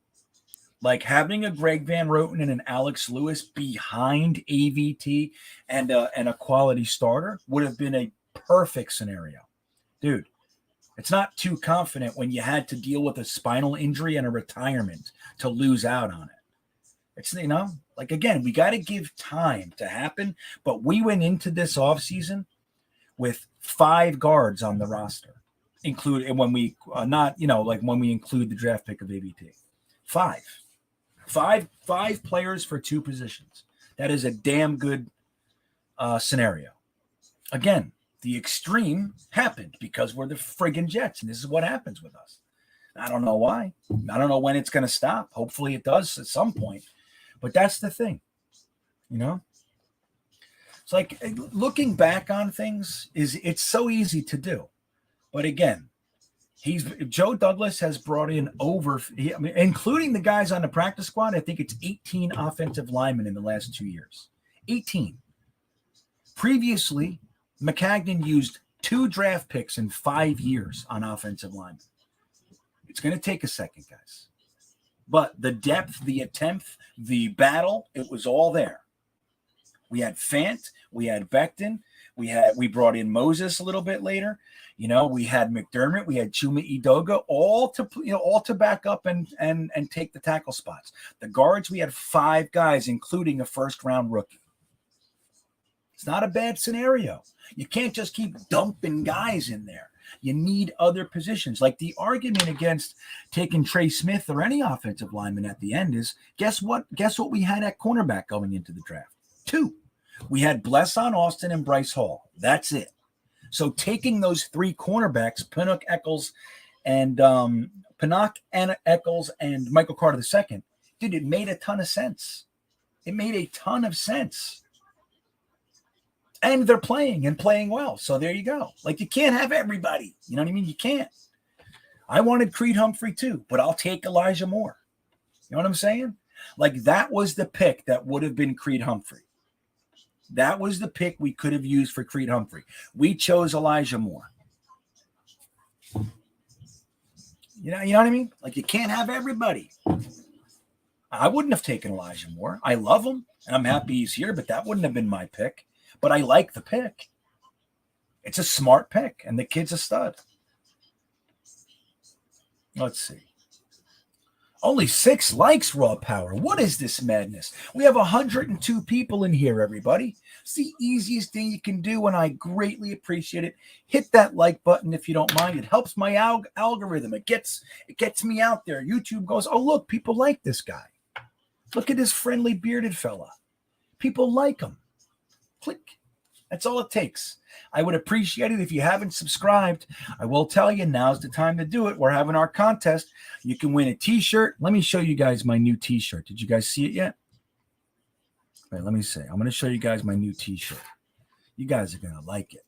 Like having a Greg Van Roten and an Alex Lewis behind AVT and a quality starter would have been a perfect scenario. Dude, it's not too confident when you had to deal with a spinal injury and a retirement to lose out on it. It's, like, again, we got to give time to happen, but we went into this offseason with 5 guards on the roster, including when we when we include the draft pick of AVT. 5 players for 2 positions. That is a damn good scenario. Again, the extreme happened because we're the friggin' Jets, and this is what happens with us. I don't know why. I don't know when it's going to stop. Hopefully it does at some point. But that's the thing, It's like looking back on things it's so easy to do. But again, Joe Douglas has brought in including the guys on the practice squad. I think it's 18 offensive linemen in the last 2 years. 18. Previously, McCagnon used 2 draft picks in 5 years on offensive linemen. It's going to take a second, guys. But the depth, the attempt, the battle, it was all there. We had Fant, we had Becton, we brought in Moses a little bit later. We had McDermott, we had Chuma Edoga, all to back up and take the tackle spots. The guards, we had 5 guys, including a first-round rookie. It's not a bad scenario. You can't just keep dumping guys in there. You need other positions. Like the argument against taking Trey Smith or any offensive lineman at the end is, guess what? Guess what we had at cornerback going into the draft? 2. We had Blesson Austin and Bryce Hall. That's it. So taking those 3 cornerbacks, Pinnock, Eccles, and Michael Carter II, dude, it made a ton of sense. It made a ton of sense. And they're playing well. So there you go. Like, you can't have everybody. You know what I mean? You can't. I wanted Creed Humphrey too, but I'll take Elijah Moore. You know what I'm saying? Like, that was the pick that would have been Creed Humphrey. That was the pick we could have used for Creed Humphrey. We chose Elijah Moore. You know what I mean? Like, you can't have everybody. I wouldn't have taken Elijah Moore. I love him, and I'm happy he's here, but that wouldn't have been my pick. But I like the pick. It's a smart pick, and the kid's a stud. Let's see. Only 6 likes, Raw Power. What is this madness? We have 102 people in here, everybody. It's the easiest thing you can do, and I greatly appreciate it. Hit that like button if you don't mind. It helps my algorithm. It gets me out there. YouTube goes, oh, look, people like this guy. Look at this friendly bearded fella. People like him. Click. That's all it takes. I would appreciate it if you haven't subscribed. I will tell you, now's the time to do it. We're having our contest. You can win a t-shirt. Let me show you guys my new t-shirt. Did you guys see it yet? Wait, let me see. I'm going to show you guys my new t-shirt. You guys are going to like it.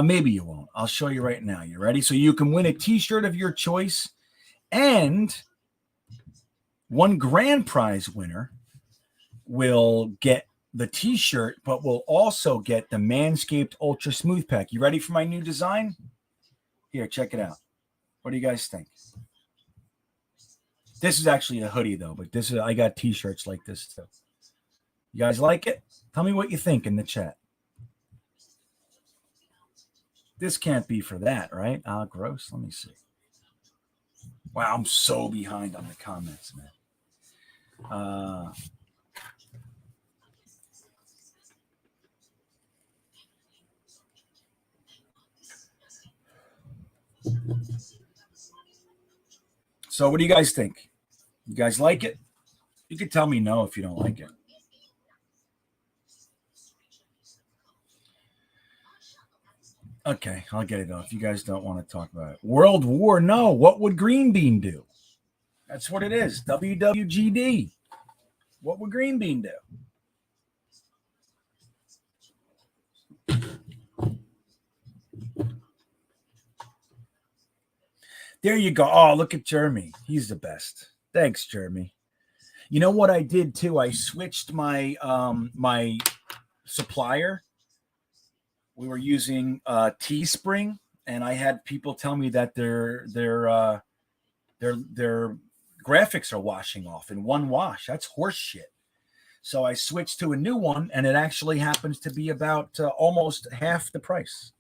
Maybe you won't. I'll show you right now. You ready? So you can win a t-shirt of your choice, and one grand prize winner will get the t-shirt, but we'll also get the Manscaped Ultra Smooth Pack. You ready for my new design? Here, check it out. What do you guys think? This is actually a hoodie, though, but I got t-shirts like this, too. You guys like it? Tell me what you think in the chat. This can't be for that, right? Gross. Let me see. Wow, I'm so behind on the comments, man. So what do you guys think? You guys like it? You could tell me no if you don't like it. Okay, I'll get it though. If you guys don't want to talk about it. World War, no. What would GreenBean do? That's what it is. WWGD. What would GreenBean do? There you go. Oh, look at Jeremy. He's the best. Thanks, Jeremy. You know what I did too? I switched my my supplier. We were using Teespring, and I had people tell me that their graphics are washing off in one wash. That's horse shit. So I switched to a new one, and it actually happens to be about almost half the price.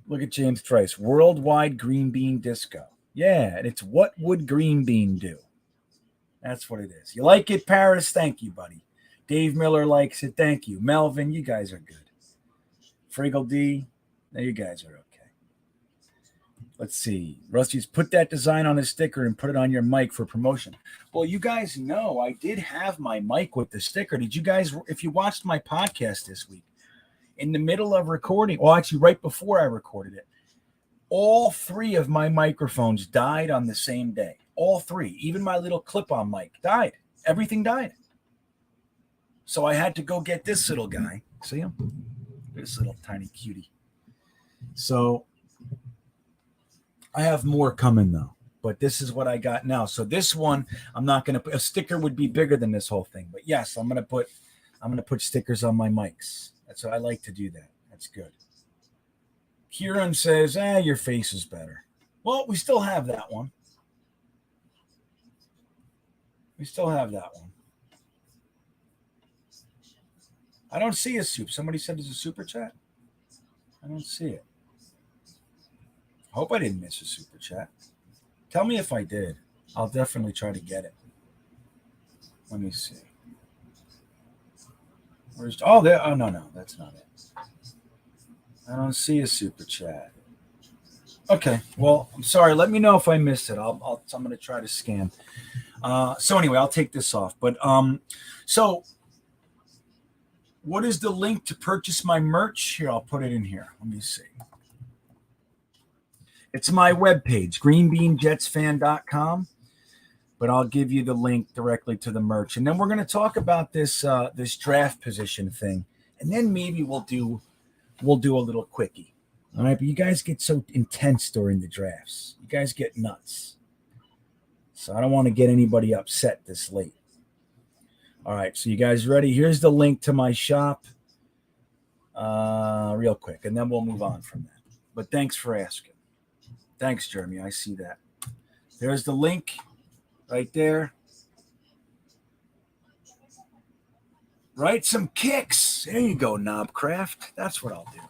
Look at James Trice. Worldwide GreenBean Disco. Yeah, and it's what would GreenBean do? That's what it is. You like it, Paris? Thank you, buddy. Dave Miller likes it. Thank you. Melvin, you guys are good. Friggle D, you guys are okay. Let's see. Rusty's put that design on a sticker and put it on your mic for promotion. Well, you guys know I did have my mic with the sticker. Did you guys, if you watched my podcast this week, in the middle of recording, well, actually right before I recorded it, all three of my microphones died on the same day. All three. Even my little clip-on mic died. Everything died. So I had to go get this little guy. See him? This little tiny cutie. So I have more coming though, but this is what I got now. So this one, I'm not going to put a sticker would be bigger than this whole thing, but yes, I'm going to put stickers on my mics. That's what I like to do that. That's good. Kieran says, your face is better. Well, we still have that one. We still have that one. I don't see a soup. Somebody said there's a super chat. I don't see it. I hope I didn't miss a super chat. Tell me if I did. I'll definitely try to get it. Let me see. There. Oh, no, that's not it. I don't see a super chat. Okay, well, I'm sorry. Let me know if I missed it. I'm going to try to scan. So anyway, I'll take this off. But so what is the link to purchase my merch? Here, I'll put it in here. Let me see. It's my webpage, greenbeanjetsfan.com. But I'll give you the link directly to the merch. And then we're going to talk about this this draft position thing. And then maybe we'll do a little quickie. All right, but you guys get so intense during the drafts. You guys get nuts. So I don't want to get anybody upset this late. All right, so you guys ready? Here's the link to my shop real quick, and then we'll move on from that. But thanks for asking. Thanks, Jeremy. I see that. There's the link right there. Write some kicks. There you go, Knobcraft. That's what I'll do.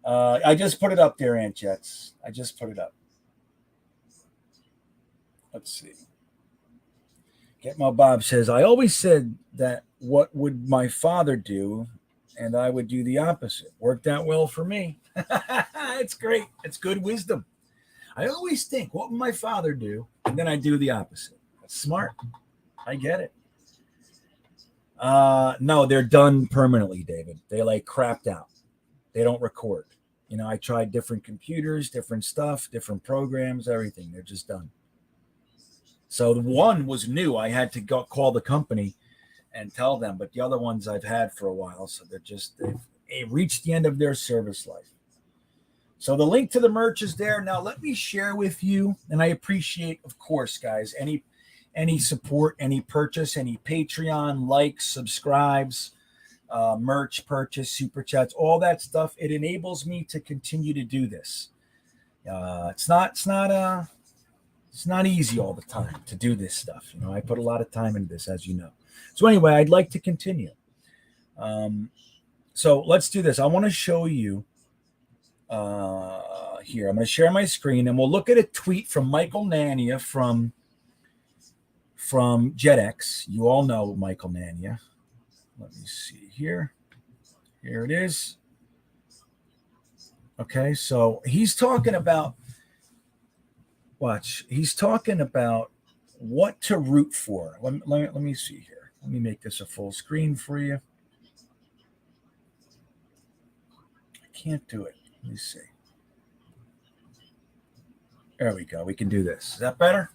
I just put it up there, Aunt Jets. I just put it up. Let's see. Get-Mo Bob says, I always said that what would my father do, and I would do the opposite. Worked out well for me. It's great. It's good wisdom. I always think, what would my father do? And then I do the opposite. That's smart. I get it. No, they're done permanently, David. They like crapped out. They don't record. You know, I tried different computers, different stuff, different programs, everything. They're just done. So the one was new. I had to go call the company and tell them, but the other ones I've had for a while. So they've reached the end of their service life. So the link to the merch is there. Now let me share with you, and I appreciate, of course, guys, any support, any purchase, any Patreon, likes, subscribes, merch purchase, super chats, all that stuff. It enables me to continue to do this. It's not easy all the time to do this stuff. You know, I put a lot of time into this, as you know. So anyway, I'd like to continue. So let's do this. I want to show you here. I'm going to share my screen, and we'll look at a tweet from Michael Nania from JetX. You all know Michael Nania. Let me see here. Here it is. Okay, so he's talking about, watch, he's talking about what to root for. Let me see here. Let me make this a full screen for you. I can't do it. Let me see. There we go. We can do this. Is that better?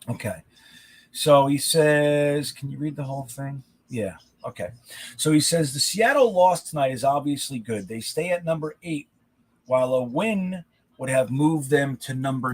Okay. So he says, can you read the whole thing? Yeah. Okay. So he says the Seattle loss tonight is obviously good. They stay at number 8, while a win would have moved them to number.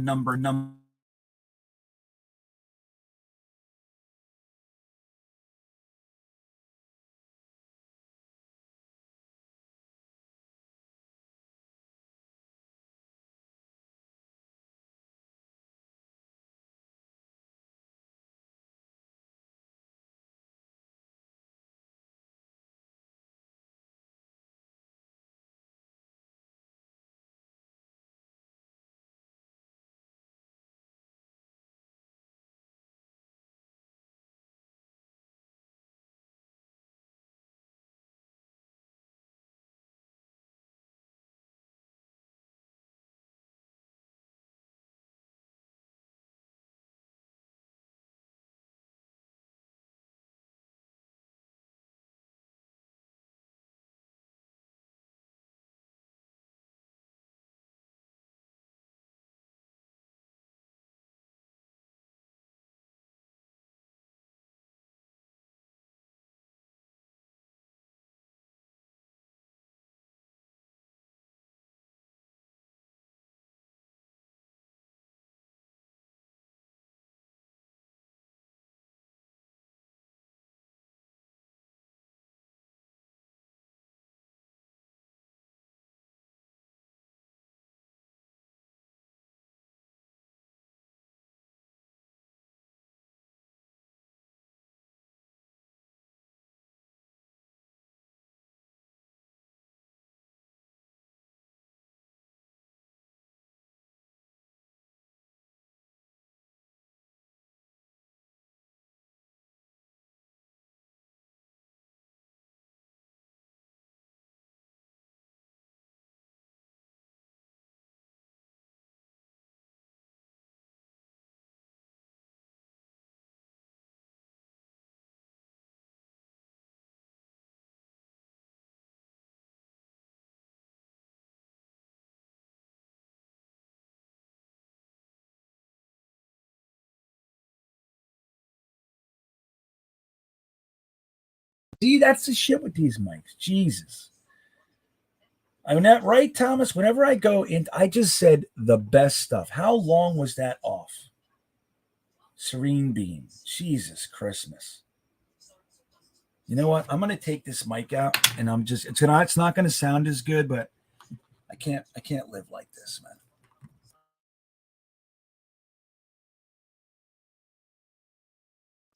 See, that's the shit with these mics. Jesus. I mean, that right, Thomas? Whenever I go in, I just said the best stuff. How long was that off? Serene Beam. Jesus Christmas. You know what? I'm gonna take this mic out, and it's not gonna sound as good, but I can't live like this, man.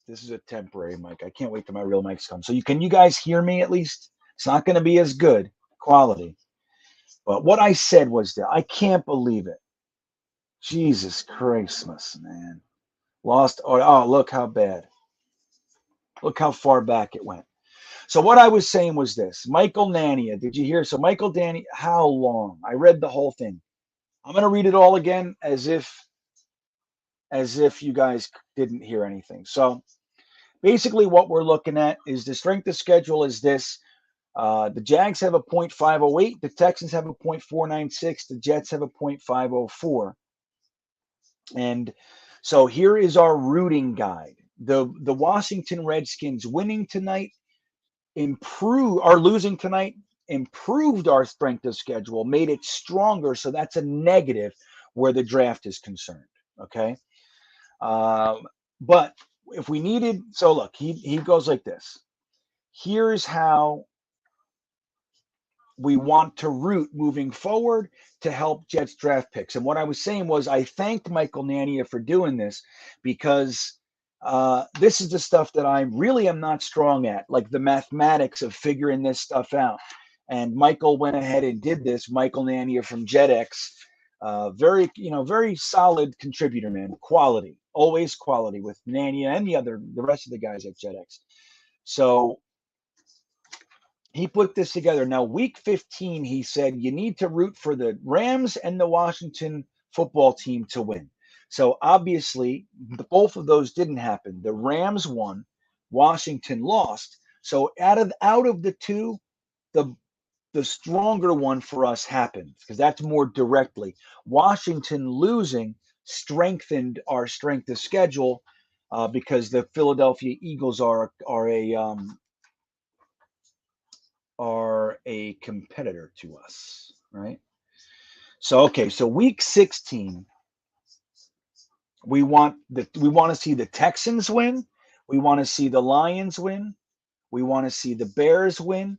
This is a temporary mic. I can't wait till my real mics come. So you guys hear me at least? It's not gonna be as good quality. But what I said was that I can't believe it. Jesus Christmas, man. Lost. Oh, look how bad. Look how far back it went. So what I was saying was this. Michael Nania, did you hear? So Michael Nania, how long? I read the whole thing. I'm going to read it all again as if you guys didn't hear anything. So basically what we're looking at is the strength of schedule is this. The Jags have a .508. The Texans have a .496. The Jets have a .504. And so here is our rooting guide. The Washington Redskins winning tonight losing tonight improved our strength of schedule, made it stronger. So that's a negative where the draft is concerned. Okay. But if we needed, so look, he goes like this. Here's how we want to root moving forward to help Jets draft picks. And what I was saying was I thanked Michael Nania for doing this because this is the stuff that I really am not strong at, like the mathematics of figuring this stuff out. And Michael went ahead and did this. Michael Nania from JetX, very solid contributor, man. Quality, always quality with Nania and the rest of the guys at JetX. So he put this together. Now, week 15, he said you need to root for the Rams and the Washington football team to win. So obviously, both of those didn't happen. The Rams won, Washington lost. So out of the two, the stronger one for us happened because that's more directly. Washington losing strengthened our strength of schedule because the Philadelphia Eagles are a competitor to us, right? So okay, so week 16, we want to see the Texans win, we want to see the Lions win, we want to see the Bears win,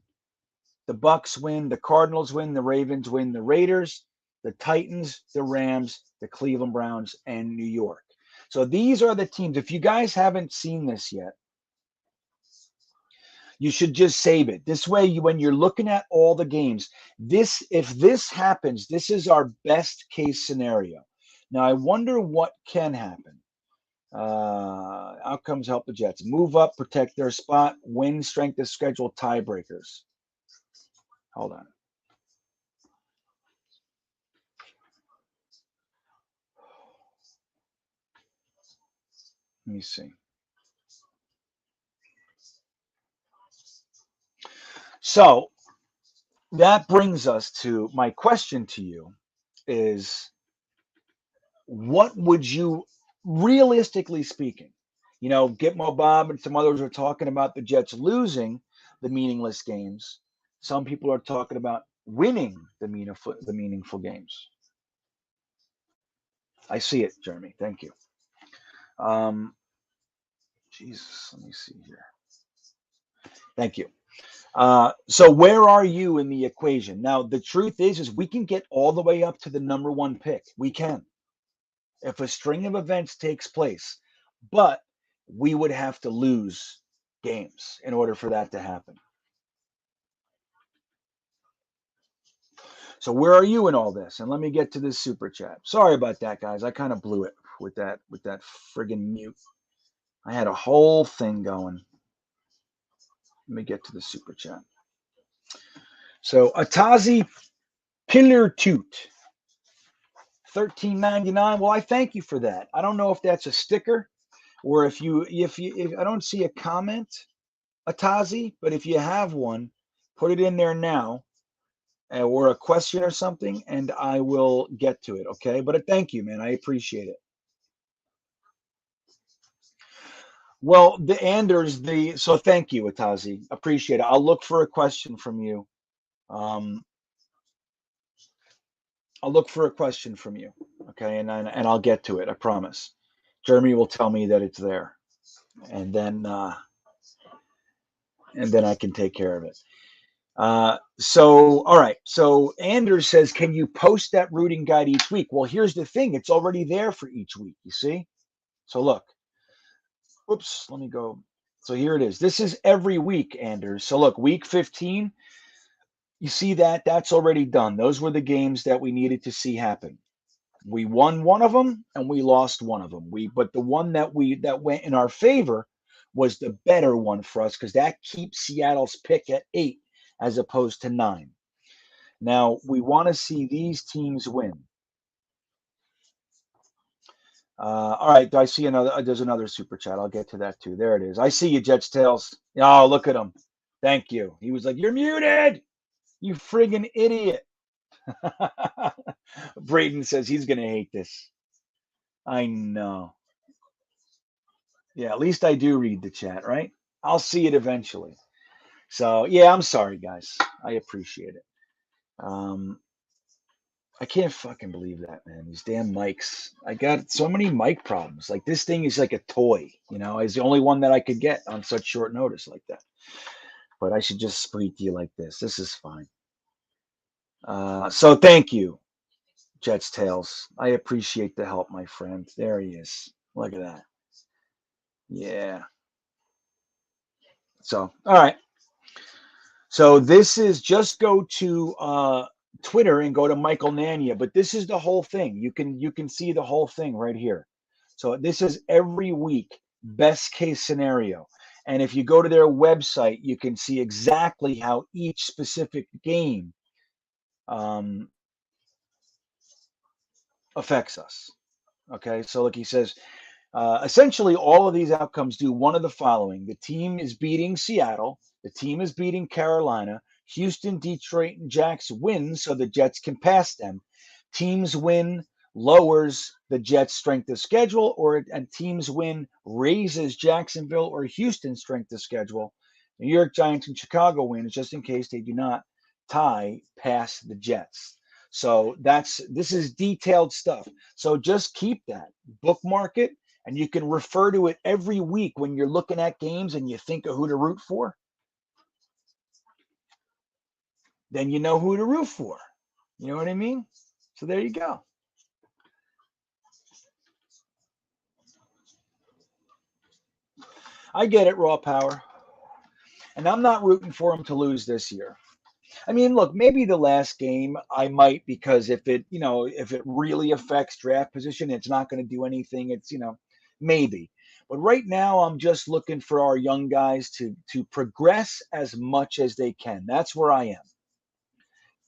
the Bucks win, the Cardinals win, the Ravens win, the Raiders, the Titans, the Rams, the Cleveland Browns, and New York. So these are the teams. If you guys haven't seen this yet, you should just save it. This way, when you're looking at all the games, if this happens, this is our best case scenario. Now, I wonder what can happen. Outcomes help the Jets move up, protect their spot, win, strength of schedule, tiebreakers. Hold on. Let me see. So that brings us to my question to you is, what would you, realistically speaking, Gitmo Bob and some others are talking about the Jets losing the meaningless games. Some people are talking about winning the meaningful games. I see it, Jeremy. Thank you. Jesus, let me see here. Thank you. So where are you in the equation? Now, the truth is we can get all the way up to the number one pick. We can. If a string of events takes place, but we would have to lose games in order for that to happen. So where are you in all this? And let me get to this super chat. Sorry about that, guys. I kind of blew it with that friggin' mute. I had a whole thing going. Let me get to the super chat. So Atazi Pillertoot, $13.99. Well, I thank you for that. I don't know if that's a sticker or if I don't see a comment, Atazi, but if you have one, put it in there now, or a question or something, and I will get to it. Okay, but thank you, man. I appreciate it. Well, so thank you, Atazi. Appreciate it. I'll look for a question from you. I'll look for a question from you, okay, and I'll get to it. I promise. Jeremy will tell me that it's there, and then I can take care of it. So all right. So Anders says, can you post that routing guide each week? Well, here's the thing. It's already there for each week. You see? So look. Oops. Let me go. So here it is. This is every week, Anders. So look, week 15. You see that's already done. Those were the games that we needed to see happen. We won one of them and we lost one of them. But the one that went in our favor was the better one for us because that keeps Seattle's pick at 8 as opposed to 9. Now we want to see these teams win. All right, I see another. There's another super chat. I'll get to that too. There it is. I see you, Jets Tails. Oh, look at him. Thank you. He was like, "You're muted. You friggin' idiot." Braden says he's going to hate this. I know. Yeah, at least I do read the chat, right? I'll see it eventually. So, yeah, I'm sorry, guys. I appreciate it. I can't fucking believe that, man. These damn mics. I got so many mic problems. Like, this thing is like a toy, It's the only one that I could get on such short notice like that. But I should just speak to you like this. This is fine. So thank you, Jets Tails. I appreciate the help, my friend. There he is. Look at that. Yeah. So, all right. So this is just go to Twitter and go to Michael Nania, but this is the whole thing. You can see the whole thing right here. So this is every week, best case scenario. And if you go to their website, you can see exactly how each specific game affects us. Okay, so like he says, essentially all of these outcomes do one of the following. The team is beating Seattle. The team is beating Carolina. Houston, Detroit, and Jacks win so the Jets can pass them. Teams win lowers the Jets' strength of schedule, and teams win raises Jacksonville or Houston's strength of schedule. New York Giants and Chicago wins just in case they do not tie past the Jets. So this is detailed stuff. So just keep that, bookmark it, and you can refer to it every week when you're looking at games and you think of who to root for. Then you know who to root for. You know what I mean? So there you go. I get it, Raw Power. And I'm not rooting for him to lose this year. I mean, look, maybe the last game I might, because if it really affects draft position, it's not going to do anything. It's, maybe. But right now, I'm just looking for our young guys to progress as much as they can. That's where I am.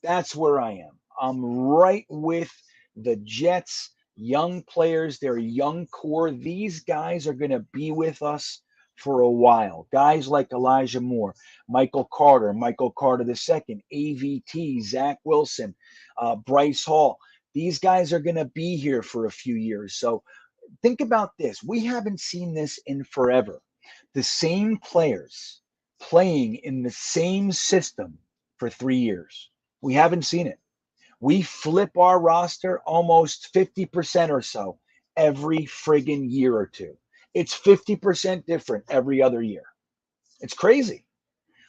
That's where I am. I'm right with the Jets, young players, their young core. These guys are going to be with us for a while. Guys like Elijah Moore, Michael Carter II, AVT, Zach Wilson, Bryce Hall. These guys are going to be here for a few years. So think about this. We haven't seen this in forever. The same players playing in the same system for 3 years. We haven't seen it. We flip our roster almost 50% or so every friggin' year or two. It's 50% different every other year. It's crazy.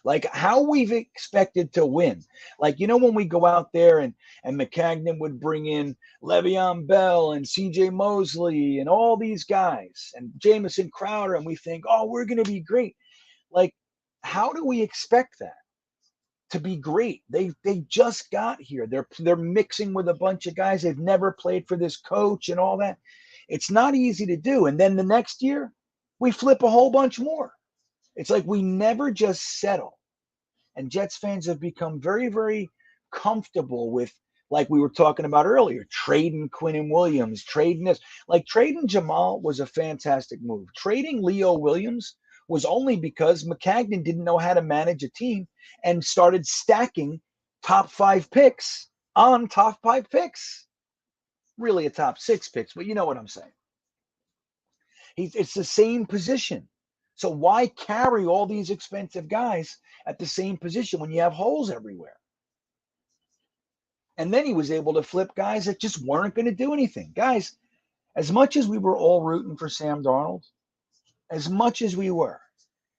Like how we've expected to win. Like, when we go out there and McCagnon would bring in Le'Veon Bell and CJ Mosley and all these guys and Jamison Crowder, and we think, oh, we're going to be great. Like, how do we expect that to be great? They just got here. They're mixing with a bunch of guys. They've never played for this coach and all that. It's not easy to do. And then the next year, we flip a whole bunch more. It's like we never just settle. And Jets fans have become very, very comfortable with, like we were talking about earlier, trading Quinnen Williams, trading this. Like trading Jamal was a fantastic move. Trading Leo Williams was only because McCagnon didn't know how to manage a team and started stacking top 5 picks on top 5 picks. Really a top 6 picks, but you know what I'm saying. It's the same position. So why carry all these expensive guys at the same position when you have holes everywhere? And then he was able to flip guys that just weren't going to do anything. Guys, as much as we were all rooting for Sam Darnold, as much as we were,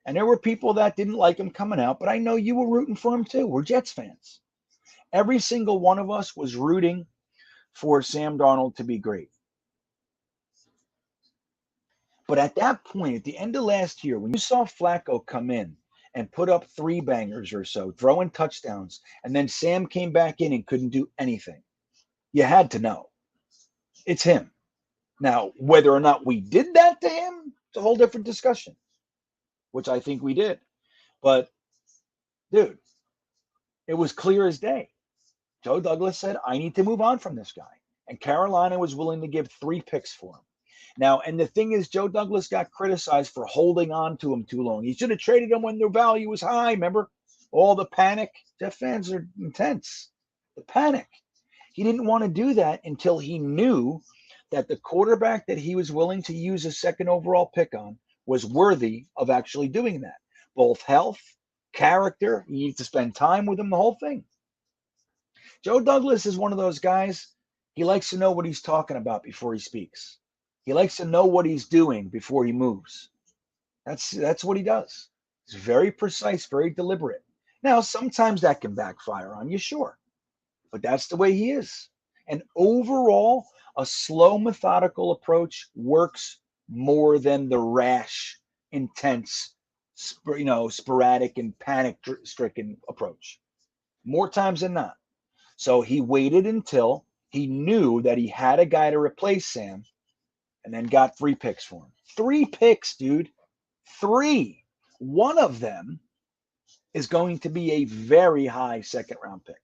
and there were people that didn't like him coming out, but I know you were rooting for him too. We're Jets fans. Every single one of us was rooting for Sam Darnold to be great. But at that point, at the end of last year, when you saw Flacco come in and put up 3 bangers or so, throwing touchdowns, and then Sam came back in and couldn't do anything, you had to know. It's him. Now, whether or not we did that to him, it's a whole different discussion, which I think we did. But, dude, it was clear as day. Joe Douglas said, I need to move on from this guy. And Carolina was willing to give 3 picks for him. Now, and the thing is, Joe Douglas got criticized for holding on to him too long. He should have traded him when their value was high. Remember all the panic? Jet fans are intense. The panic. He didn't want to do that until he knew that the quarterback that he was willing to use a second overall pick on was worthy of actually doing that. Both health, character, you need to spend time with him, the whole thing. Joe Douglas is one of those guys, he likes to know what he's talking about before he speaks. He likes to know what he's doing before he moves. That's what he does. He's very precise, very deliberate. Now, sometimes that can backfire on you, sure. But that's the way he is. And overall, a slow, methodical approach works more than the rash, intense, sporadic and panic-stricken approach. More times than not. So he waited until he knew that he had a guy to replace Sam, and then got 3 picks for him. 3 picks, dude. 3. One of them is going to be a very high second-round pick.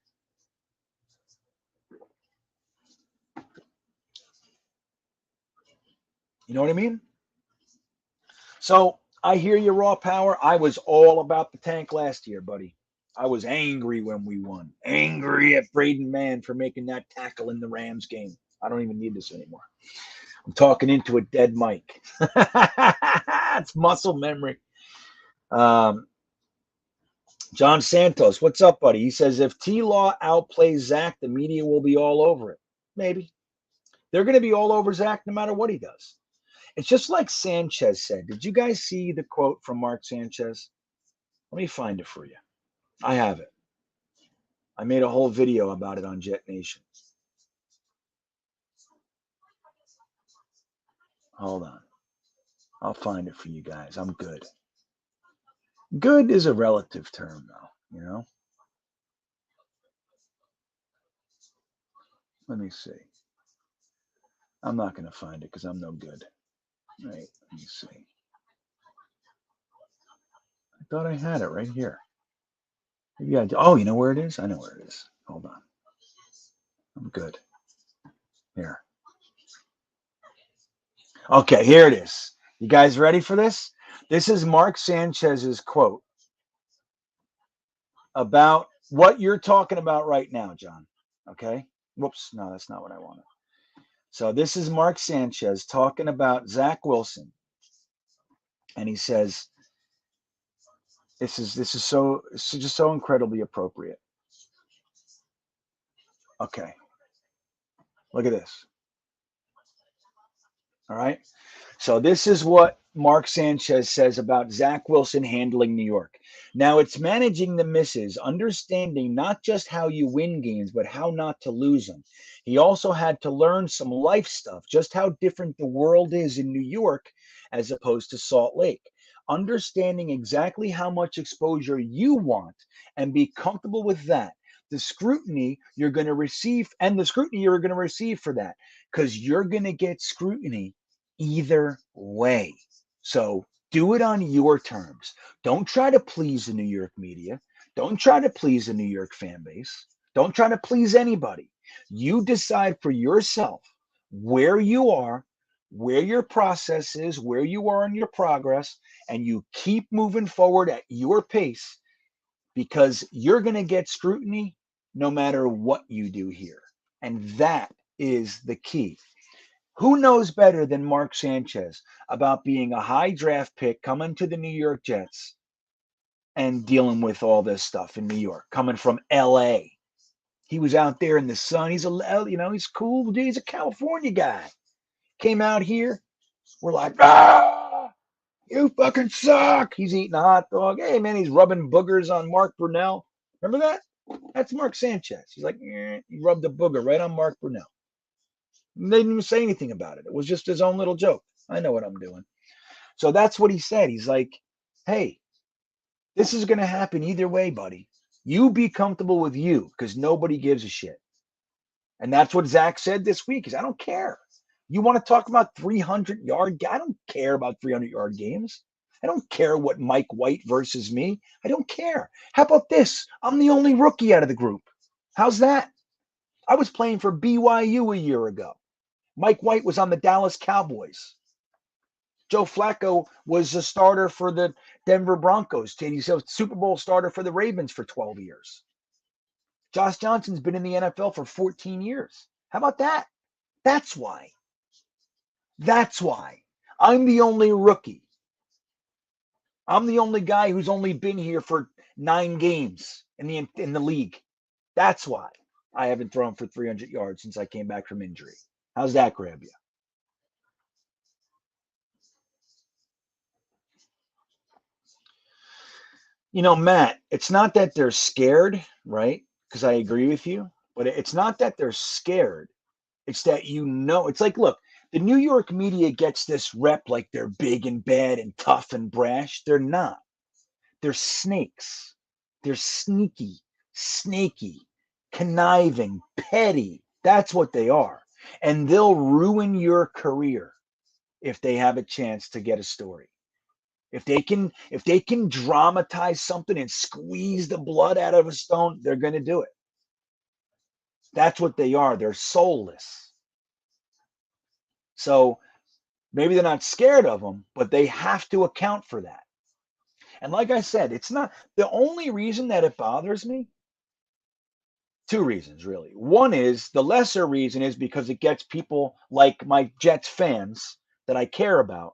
You know what I mean? So I hear you, Raw Power. I was all about the tank last year, buddy. I was angry when we won. Angry at Braden Mann for making that tackle in the Rams game. I don't even need this anymore. I'm talking into a dead mic. It's muscle memory. John Santos, what's up, buddy? He says, if T-Law outplays Zach, the media will be all over it. Maybe. They're going to be all over Zach no matter what he does. It's just like Sanchez said. Did you guys see the quote from Mark Sanchez? Let me find it for you. I have it. I made a whole video about it on Jetnation. Hold on. I'll find it for you guys. I'm good. Good is a relative term, though, you know? Let me see. I'm not going to find it because I'm no good. Right, let me see. I thought I had it right here. Maybe I do. Oh, you know where it is? I know where it is. Hold on. I'm good. Here. Okay, here it is. You guys ready for this? This is Mark Sanchez's quote about what you're talking about right now, John. Okay? Whoops. No, that's not what I wanted. So this is Mark Sanchez talking about Zach Wilson. And he says, this is just so incredibly appropriate. Okay. Look at this. All right. So this is what Mark Sanchez says about Zach Wilson handling New York. Now it's managing the misses, understanding not just how you win games, but how not to lose them. He also had to learn some life stuff, just how different the world is in New York as opposed to Salt Lake. Understanding exactly how much exposure you want and be comfortable with that. The scrutiny you're going to receive and the scrutiny you're going to receive for that, because you're going to get scrutiny either way. So do it on your terms. Don't try to please the New York media. Don't try to please the New York fan base. Don't try to please anybody. You decide for yourself where you are, where your process is, where you are in your progress, and you keep moving forward at your pace, because you're going to get scrutiny no matter what you do here. And that is the key. Who knows better than Mark Sanchez about being a high draft pick coming to the New York Jets and dealing with all this stuff in New York, coming from LA. He was out there in the sun. He's he's cool. Dude, he's a California guy. Came out here. We're like, you fucking suck. He's eating a hot dog. Hey, man, he's rubbing boogers on Mark Brunell. Remember that? That's Mark Sanchez. He's like, he rubbed a booger right on Mark Brunell. They didn't even say anything about it. It was just his own little joke. I know what I'm doing. So that's what he said. He's like, hey, this is going to happen either way, buddy. You be comfortable with you, because nobody gives a shit. And that's what Zach said this week. Is I don't care. You want to talk about 300-yard? I don't care about 300-yard games. I don't care what Mike White versus me. I don't care. How about this? I'm the only rookie out of the group. How's that? I was playing for BYU a year ago. Mike White was on the Dallas Cowboys. Joe Flacco was a starter for the Denver Broncos. He's a Super Bowl starter for the Ravens for 12 years. Josh Johnson's been in the NFL for 14 years. How about that? That's why. That's why. I'm the only rookie. I'm the only guy who's only been here for 9 games in the league. That's why I haven't thrown for 300 yards since I came back from injury. How's that grab you? You know, Matt, it's not that they're scared, right? Because I agree with you, but it's not that they're scared. It's that, it's like, look, the New York media gets this rep like they're big and bad and tough and brash. They're not. They're snakes. They're sneaky, snaky, conniving, petty. That's what they are. And they'll ruin your career if they have a chance to get a story. If they can dramatize something and squeeze the blood out of a stone, they're going to do it. That's what they are. They're soulless. So maybe they're not scared of them, but they have to account for that. And like I said, it's not the only reason that it bothers me. Two reasons, really. One is the lesser reason is because it gets people like my Jets fans that I care about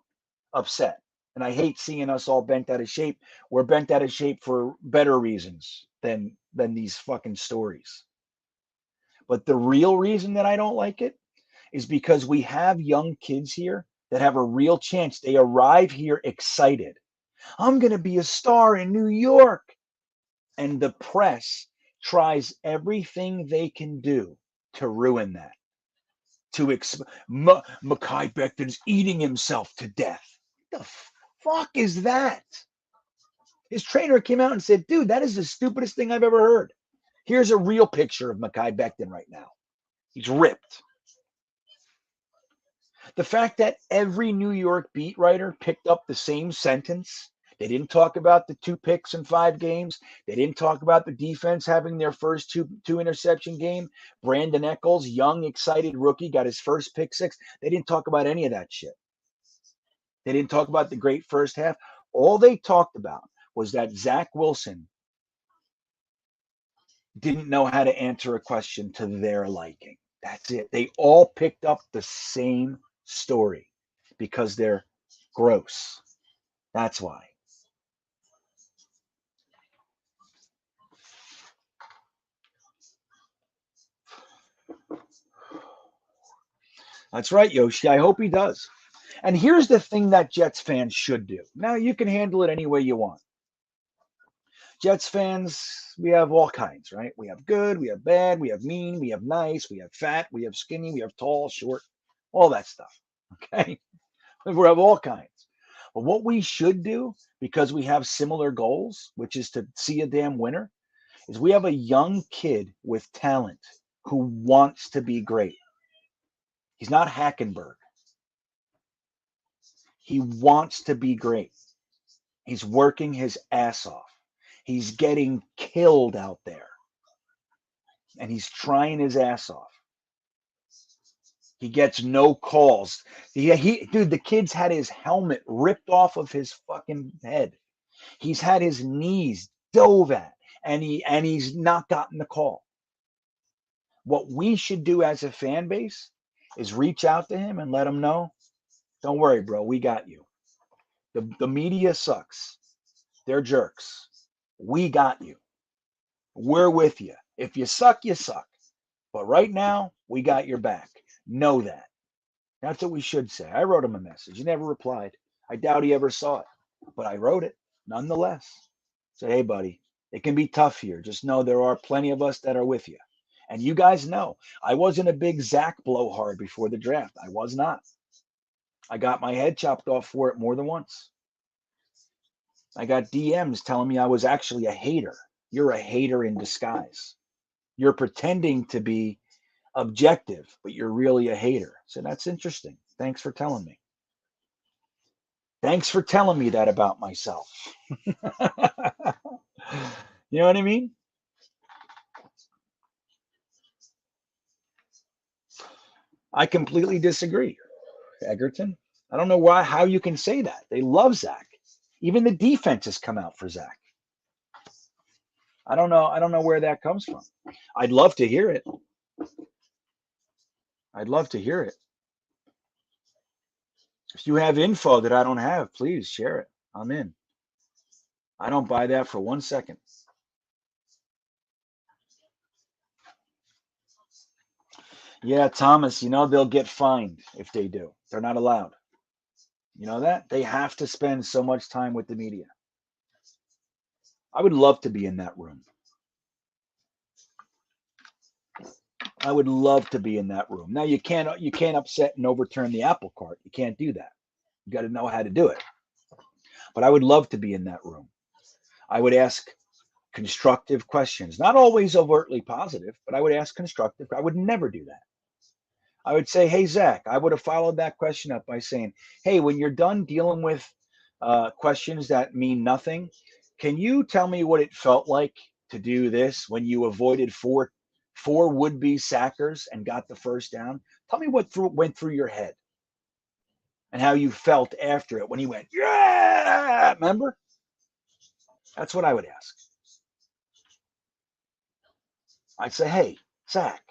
upset. And I hate seeing us all bent out of shape. We're bent out of shape for better reasons than these fucking stories. But the real reason that I don't like it is because we have young kids here that have a real chance. They arrive here excited. I'm going to be a star in New York. And the press tries everything they can do to ruin that. Mekhi Becton's eating himself to death. What the fuck is that? His trainer came out and said, dude, that is the stupidest thing I've ever heard. Here's a real picture of Mekhi Becton right now. He's ripped. The fact that every New York beat writer picked up the same sentence. They didn't talk about the 2 picks in 5 games. They didn't talk about the defense having their first two interception game. Brandon Echols, young, excited rookie, got his first pick 6. They didn't talk about any of that shit. They didn't talk about the great first half. All they talked about was that Zach Wilson didn't know how to answer a question to their liking. That's it. They all picked up the same story because they're gross. That's why. That's right, Yoshi. I hope he does. And here's the thing that Jets fans should do. Now, you can handle it any way you want. Jets fans, we have all kinds, right? We have good, we have bad, we have mean, we have nice, we have fat, we have skinny, we have tall, short, all that stuff. Okay? We have all kinds. But what we should do, because we have similar goals, which is to see a damn winner, is we have a young kid with talent who wants to be great. He's not Hackenberg. He wants to be great. He's working his ass off. He's getting killed out there. And he's trying his ass off. He gets no calls. Dude, the kid's had his helmet ripped off of his fucking head. He's had his knees dove at, and he's not gotten the call. What we should do as a fan base is reach out to him and let him know, don't worry, bro, we got you. The media sucks. They're jerks. We got you. We're with you. If you suck, you suck. But right now, we got your back. Know that. That's what we should say. I wrote him a message. He never replied. I doubt he ever saw it. But I wrote it nonetheless. Said, hey, buddy, it can be tough here. Just know there are plenty of us that are with you. And you guys know, I wasn't a big Zach blowhard before the draft. I was not. I got my head chopped off for it more than once. I got DMs telling me I was actually a hater. You're a hater in disguise. You're pretending to be objective, but you're really a hater. So that's interesting. Thanks for telling me. Thanks for telling me that about myself. You know what I mean? I completely disagree, Egerton. I don't know how you can say that. They love Zach. Even the defense has come out for Zach. I don't know where that comes from. I'd love to hear it. I'd love to hear it. If you have info that I don't have, please share it. I'm in. I don't buy that for 1 second. Yeah, Thomas, they'll get fined if they do. They're not allowed. You know that? They have to spend so much time with the media. I would love to be in that room. I would love to be in that room. Now you can't upset and overturn the apple cart. You can't do that. You got to know how to do it. But I would love to be in that room. I would ask constructive questions, not always overtly positive, but I would ask constructive. I would never do that. I would say, hey, Zach, I would have followed that question up by saying, hey, when you're done dealing with questions that mean nothing. Can you tell me what it felt like to do this when you avoided four would-be sackers and got the first down? Tell me what went through your head and how you felt after it when he went, yeah, remember? That's what I would ask. I'd say, hey, Zach,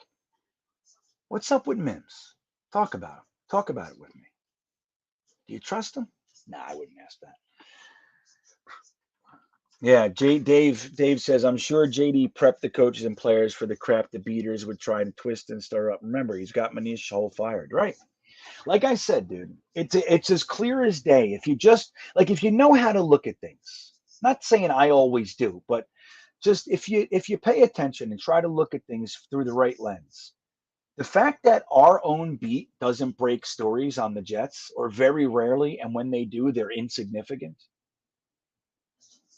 what's up with Mims? Talk about him. Talk about it with me. Do you trust him? Nah, I wouldn't ask that. Yeah, Dave says, I'm sure JD prepped the coaches and players for the crap the beaters would try to twist and stir up. Remember, he's got Manish Hole fired, right? Like I said, dude, it's as clear as day. If you just if you know how to look at things, not saying I always do, but just if you pay attention and try to look at things through the right lens. The fact that our own beat doesn't break stories on the Jets, or very rarely, and when they do, they're insignificant.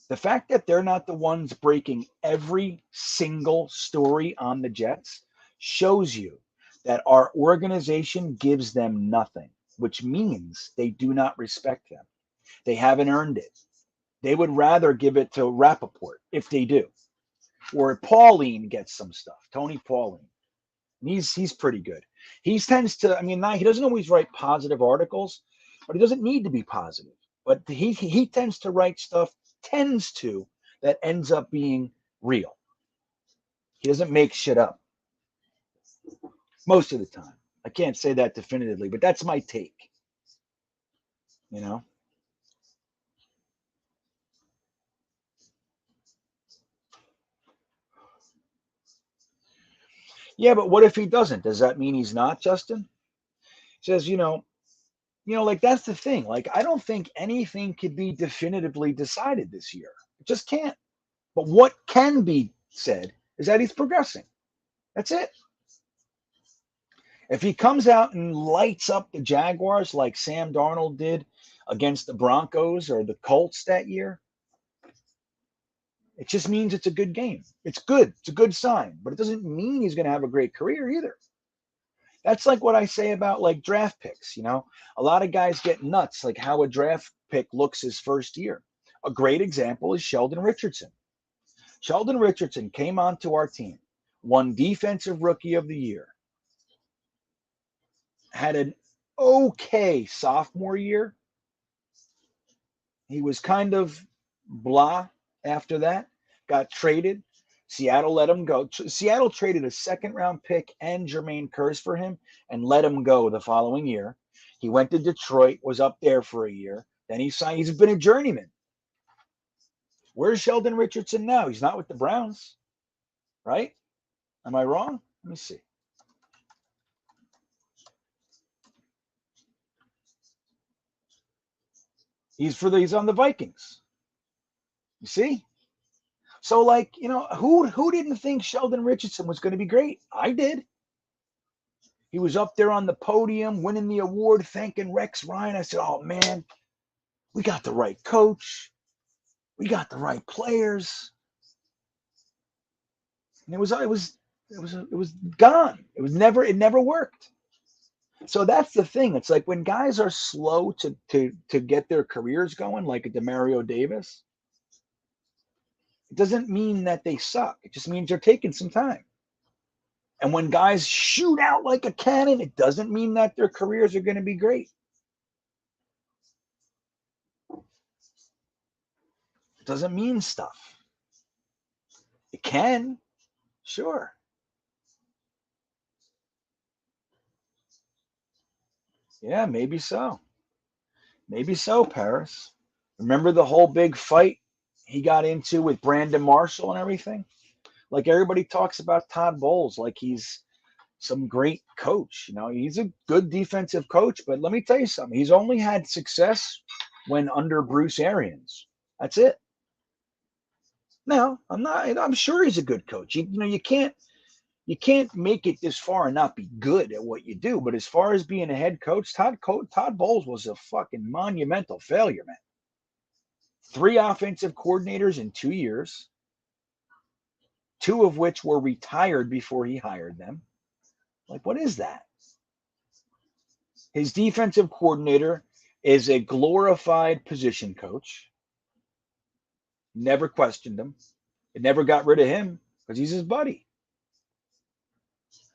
The fact that they're not the ones breaking every single story on the Jets shows you that our organization gives them nothing, which means they do not respect them. They haven't earned it. They would rather give it to Rappaport if they do. Or Pauline gets some stuff, Tony Pauline. He's pretty good. He tends to, he doesn't always write positive articles, but he doesn't need to be positive. But he tends to write stuff, that ends up being real. He doesn't make shit up most of the time. I can't say that definitively, but that's my take. You know? Yeah, but what if he doesn't? Does that mean he's not, Justin? He says, that's the thing. I don't think anything could be definitively decided this year. It just can't. But what can be said is that he's progressing. That's it. If he comes out and lights up the Jaguars like Sam Darnold did against the Broncos or the Colts that year, it just means it's a good game. It's good. It's a good sign. But it doesn't mean he's going to have a great career either. That's like what I say about draft picks. A lot of guys get nuts how a draft pick looks his first year. A great example is Sheldon Richardson. Sheldon Richardson came onto our team, won Defensive Rookie of the Year, had an okay sophomore year. He was kind of blah after that, got traded. Seattle let him go. Seattle traded a second-round pick and Jermaine Kearse for him and let him go the following year. He went to Detroit, was up there for a year. Then he signed. He's been a journeyman. Where's Sheldon Richardson now? He's not with the Browns, right? Am I wrong? Let me see. He's on the Vikings. You see? So who didn't think Sheldon Richardson was going to be great? I did. He was up there on the podium winning the award, thanking Rex Ryan. I said, "Oh man, we got the right coach. We got the right players." And it was gone. It never worked. So that's the thing. It's like when guys are slow to get their careers going, like a Demario Davis, it doesn't mean that they suck. It just means they're taking some time. And when guys shoot out like a cannon, it doesn't mean that their careers are going to be great. It doesn't mean stuff. It can, sure. Yeah, maybe so. Maybe so, Paris. Remember the whole big fight he got into with Brandon Marshall and everything? Everybody talks about Todd Bowles like he's some great coach. He's a good defensive coach, but let me tell you something. He's only had success when under Bruce Arians. That's it. Now, I'm sure he's a good coach. You can't make it this far and not be good at what you do. But as far as being a head coach, Todd Bowles was a fucking monumental failure, man. 3 offensive coordinators in 2 years, 2 of which were retired before he hired them. What is that? His defensive coordinator is a glorified position coach. Never questioned him. It never got rid of him because he's his buddy.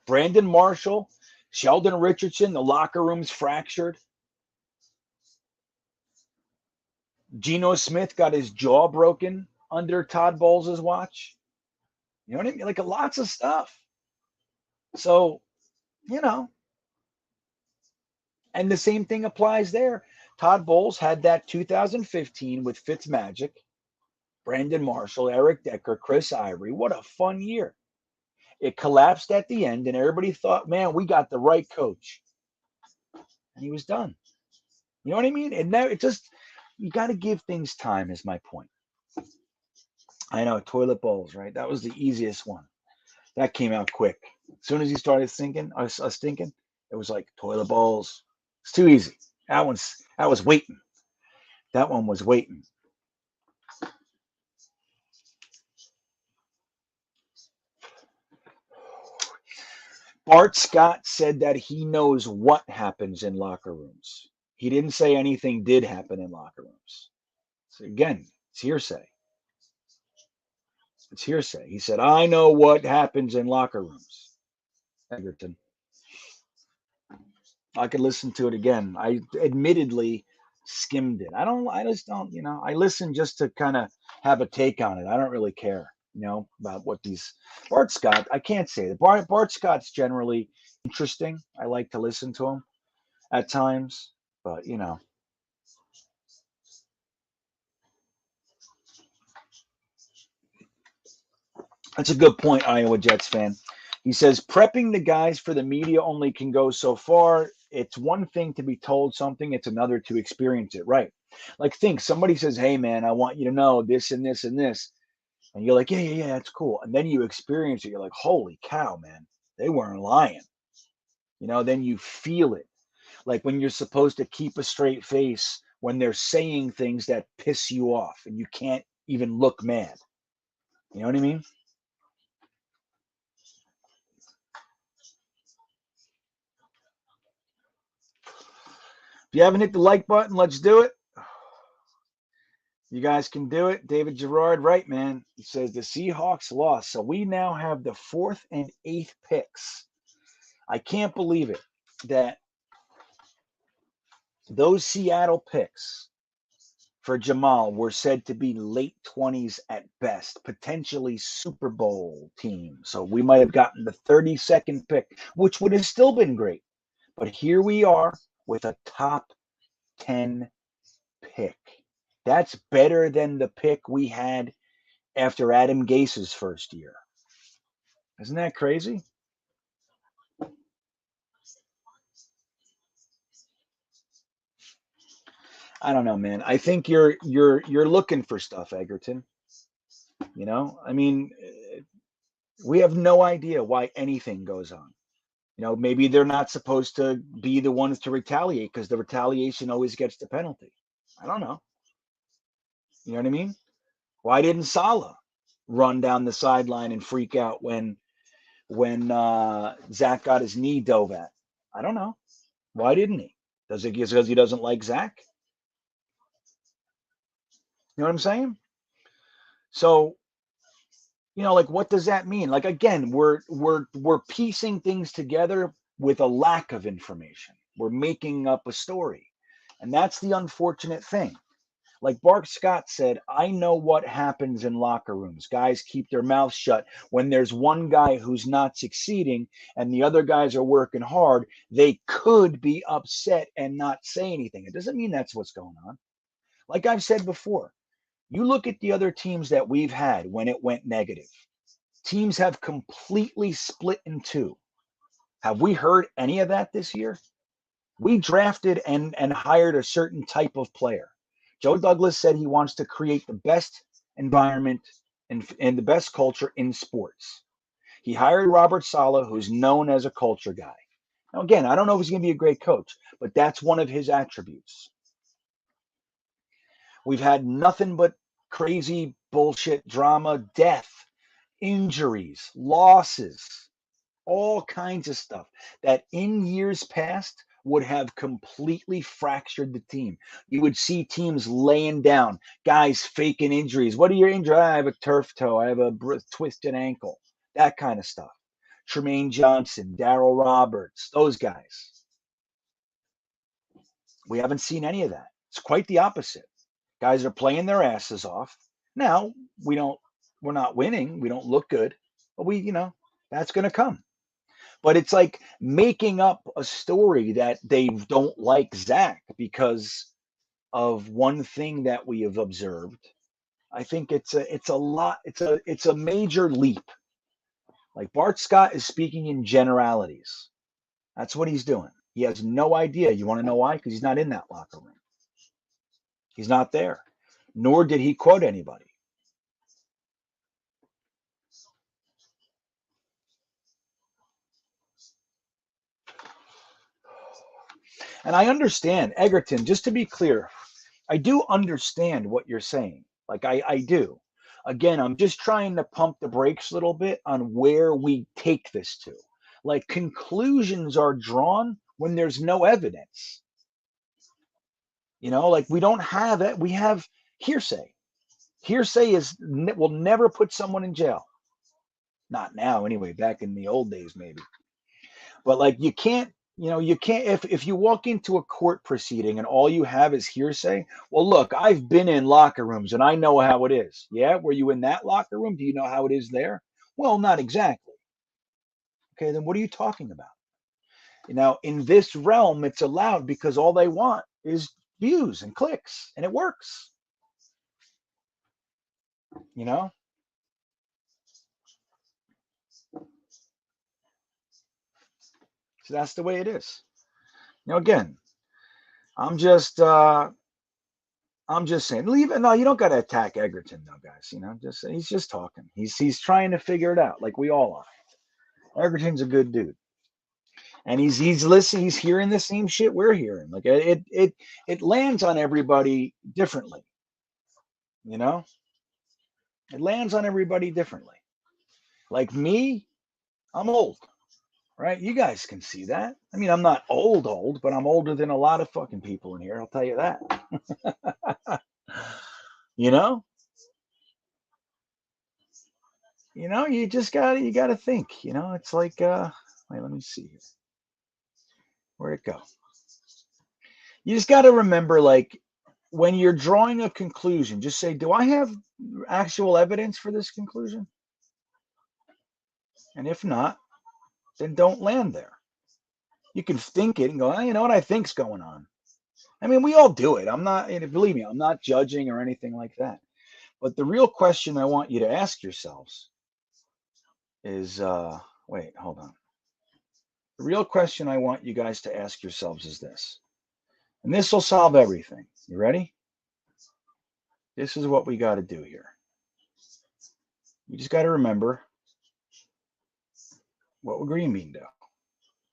Brandon Marshall, Sheldon Richardson, the locker room's fractured. Geno Smith got his jaw broken under Todd Bowles' watch. You know what I mean? Like lots of stuff. So, you know, and the same thing applies there. Todd Bowles had that 2015 with Fitzmagic, Brandon Marshall, Eric Decker, Chris Ivory. What a fun year. It collapsed at the end, and everybody thought, man, we got the right coach. And he was done. You know what I mean? And now it just, you got to give things time, is my point. I know, toilet bowls, right? That was the easiest one. That came out quick. As soon as he started stinking, it was like toilet bowls. It's too easy. That was waiting. That one was waiting. Bart Scott said that he knows what happens in locker rooms. He didn't say anything did happen in locker rooms. So again, it's hearsay. It's hearsay. He said, I know what happens in locker rooms. Egerton. I could listen to it again. I admittedly skimmed it. I just don't, I listen just to kind of have a take on it. I don't really care, about what these Bart Scott, I can't say that. Bart Scott's generally interesting. I like to listen to him at times, but that's a good point, Iowa Jets fan. He says, prepping the guys for the media only can go so far. It's one thing to be told something. It's another to experience it. Right. Like think somebody says, hey, man, I want you to know this and this and this. And you're like, yeah, that's cool. And then you experience it. You're like, holy cow, man, they weren't lying. Then you feel it. Like when you're supposed to keep a straight face when they're saying things that piss you off and you can't even look mad. You know what I mean? If you haven't hit the like button, let's do it. You guys can do it. David Gerard, right, man. He says the Seahawks lost. So we now have the 4th and 8th picks. I can't believe it that those Seattle picks for Jamal were said to be late 20s at best, potentially Super Bowl team. So we might have gotten the 32nd pick, which would have still been great. But here we are with a top 10 pick. That's better than the pick we had after Adam Gase's first year. Isn't that crazy? I don't know, man. I think you're looking for stuff, Egerton. I mean, we have no idea why anything goes on. Maybe they're not supposed to be the ones to retaliate because the retaliation always gets the penalty. I don't know. You know what I mean? Why didn't Saleh run down the sideline and freak out when Zach got his knee dove at? I don't know. Why didn't he? Does it because he doesn't like Zach? You know what I'm saying? So, like what does that mean? Like again, we're piecing things together with a lack of information. We're making up a story. And that's the unfortunate thing. Like Bart Scott said, I know what happens in locker rooms. Guys keep their mouths shut. When there's one guy who's not succeeding and the other guys are working hard, they could be upset and not say anything. It doesn't mean that's what's going on. Like I've said before, you look at the other teams that we've had when it went negative. Teams have completely split in two. Have we heard any of that this year? We drafted and hired a certain type of player. Joe Douglas said he wants to create the best environment and the best culture in sports. He hired Robert Saleh, who's known as a culture guy. Now, again, I don't know if he's going to be a great coach, but that's one of his attributes. We've had nothing but crazy bullshit, drama, death, injuries, losses, all kinds of stuff that in years past would have completely fractured the team. You would see teams laying down, guys faking injuries. What are your injuries? I have a turf toe. I have a twisted ankle. That kind of stuff. Tremaine Johnson, Darryl Roberts, those guys. We haven't seen any of that. It's quite the opposite. Guys are playing their asses off. Now, we're not winning. We don't look good, but that's going to come. But it's like making up a story that they don't like Zach because of one thing that we have observed. I think it's a major leap. Like Bart Scott is speaking in generalities. That's what he's doing. He has no idea. You want to know why? Because he's not in that locker room. He's not there. Nor did he quote anybody. And I understand, Egerton, just to be clear, I do understand what you're saying. Like I do. Again, I'm just trying to pump the brakes a little bit on where we take this to. Like conclusions are drawn when there's no evidence. Like we don't have it. We have hearsay. Hearsay will never put someone in jail. Not now, anyway. Back in the old days, maybe. But like you can't if you walk into a court proceeding and all you have is hearsay. Well, look, I've been in locker rooms and I know how it is. Yeah, were you in that locker room? Do you know how it is there? Well, not exactly. Okay, then what are you talking about? In this realm, it's allowed because all they want is views and clicks, and it works. So that's the way it is. Again, I'm just saying, leave it. No, you don't got to attack Egerton, though, guys. He's just talking. He's trying to figure it out, like we all are. Egerton's a good dude, and he's listening. He's hearing the same shit we're hearing. Like it lands on everybody differently. It lands on everybody differently. Like me, I'm old, right? You guys can see that. I mean, I'm not old, but I'm older than a lot of fucking people in here. I'll tell you that. You just gotta think. It's like wait, let me see here. Where'd it go? You just gotta remember, like, when you're drawing a conclusion, just say, do I have actual evidence for this conclusion? And if not, then don't land there. You can think it and go, you know what I think's going on. I mean, we all do it. I'm not, believe me, I'm not judging or anything like that. But the real question I want you to ask yourselves is, wait, hold on. The real question I want you guys to ask yourselves is this. And this will solve everything. You ready? This is what we got to do here. You just got to remember, what would GreenBean do?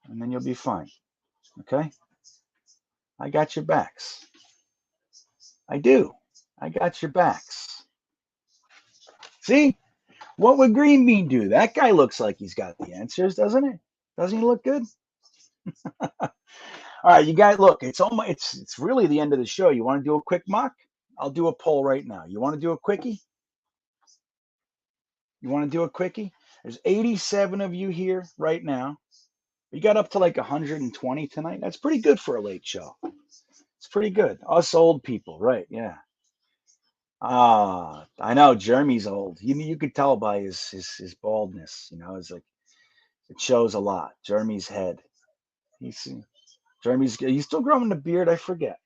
And then you'll be fine. Okay? I got your backs. I do. I got your backs. See? What would GreenBean do? That guy looks like he's got the answers, doesn't he? Doesn't he look good? All right, you guys, look, it's really the end of the show. You want to do a quick mock? I'll do a poll right now. You want to do a quickie? You want to do a quickie? There's 87 of you here right now. We got up to like 120 tonight. That's pretty good for a late show. It's pretty good. Us old people, right? Yeah. I know Jeremy's old. You could tell by his baldness. It's like it shows a lot. Jeremy's head. He's still growing the beard. I forget.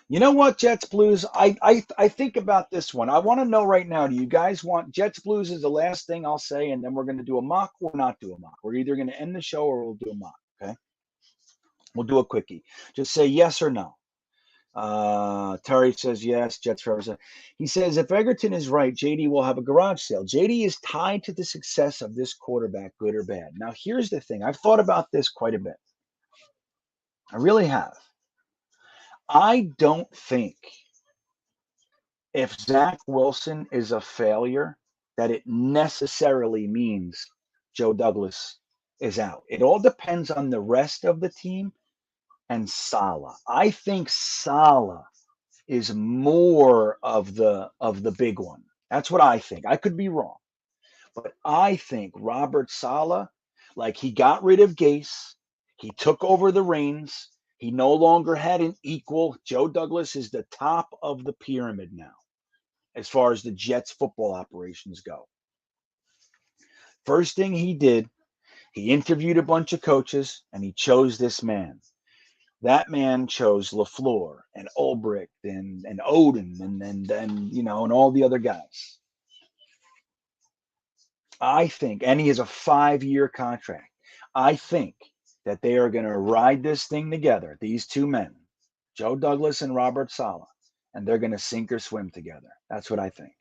You know what, Jets Blues? I think about this one. I want to know right now, do you guys want Jets Blues is the last thing I'll say, and then we're going to do a mock or not do a mock. We're either going to end the show or we'll do a mock, okay? We'll do a quickie. Just say yes or no. Terry says yes. Jets forever. He says, if Egerton is right, JD will have a garage sale. JD is tied to the success of this quarterback, good or bad. Now, here's the thing. I've thought about this quite a bit. I really have. I don't think if Zach Wilson is a failure, that it necessarily means Joe Douglas is out. It all depends on the rest of the team and Saleh. I think Saleh is more of the big one. That's what I think. I could be wrong. But I think Robert Saleh, like he got rid of Gase, he took over the reins. He no longer had an equal. Joe Douglas is the top of the pyramid now, as far as the Jets football operations go. First thing he did, he interviewed a bunch of coaches and he chose this man. That man chose LaFleur and Ulbrich and Odin and all the other guys. I think, and he has a 5-year contract. I think that they are going to ride this thing together, these two men, Joe Douglas and Robert Saleh, and they're going to sink or swim together. That's what I think.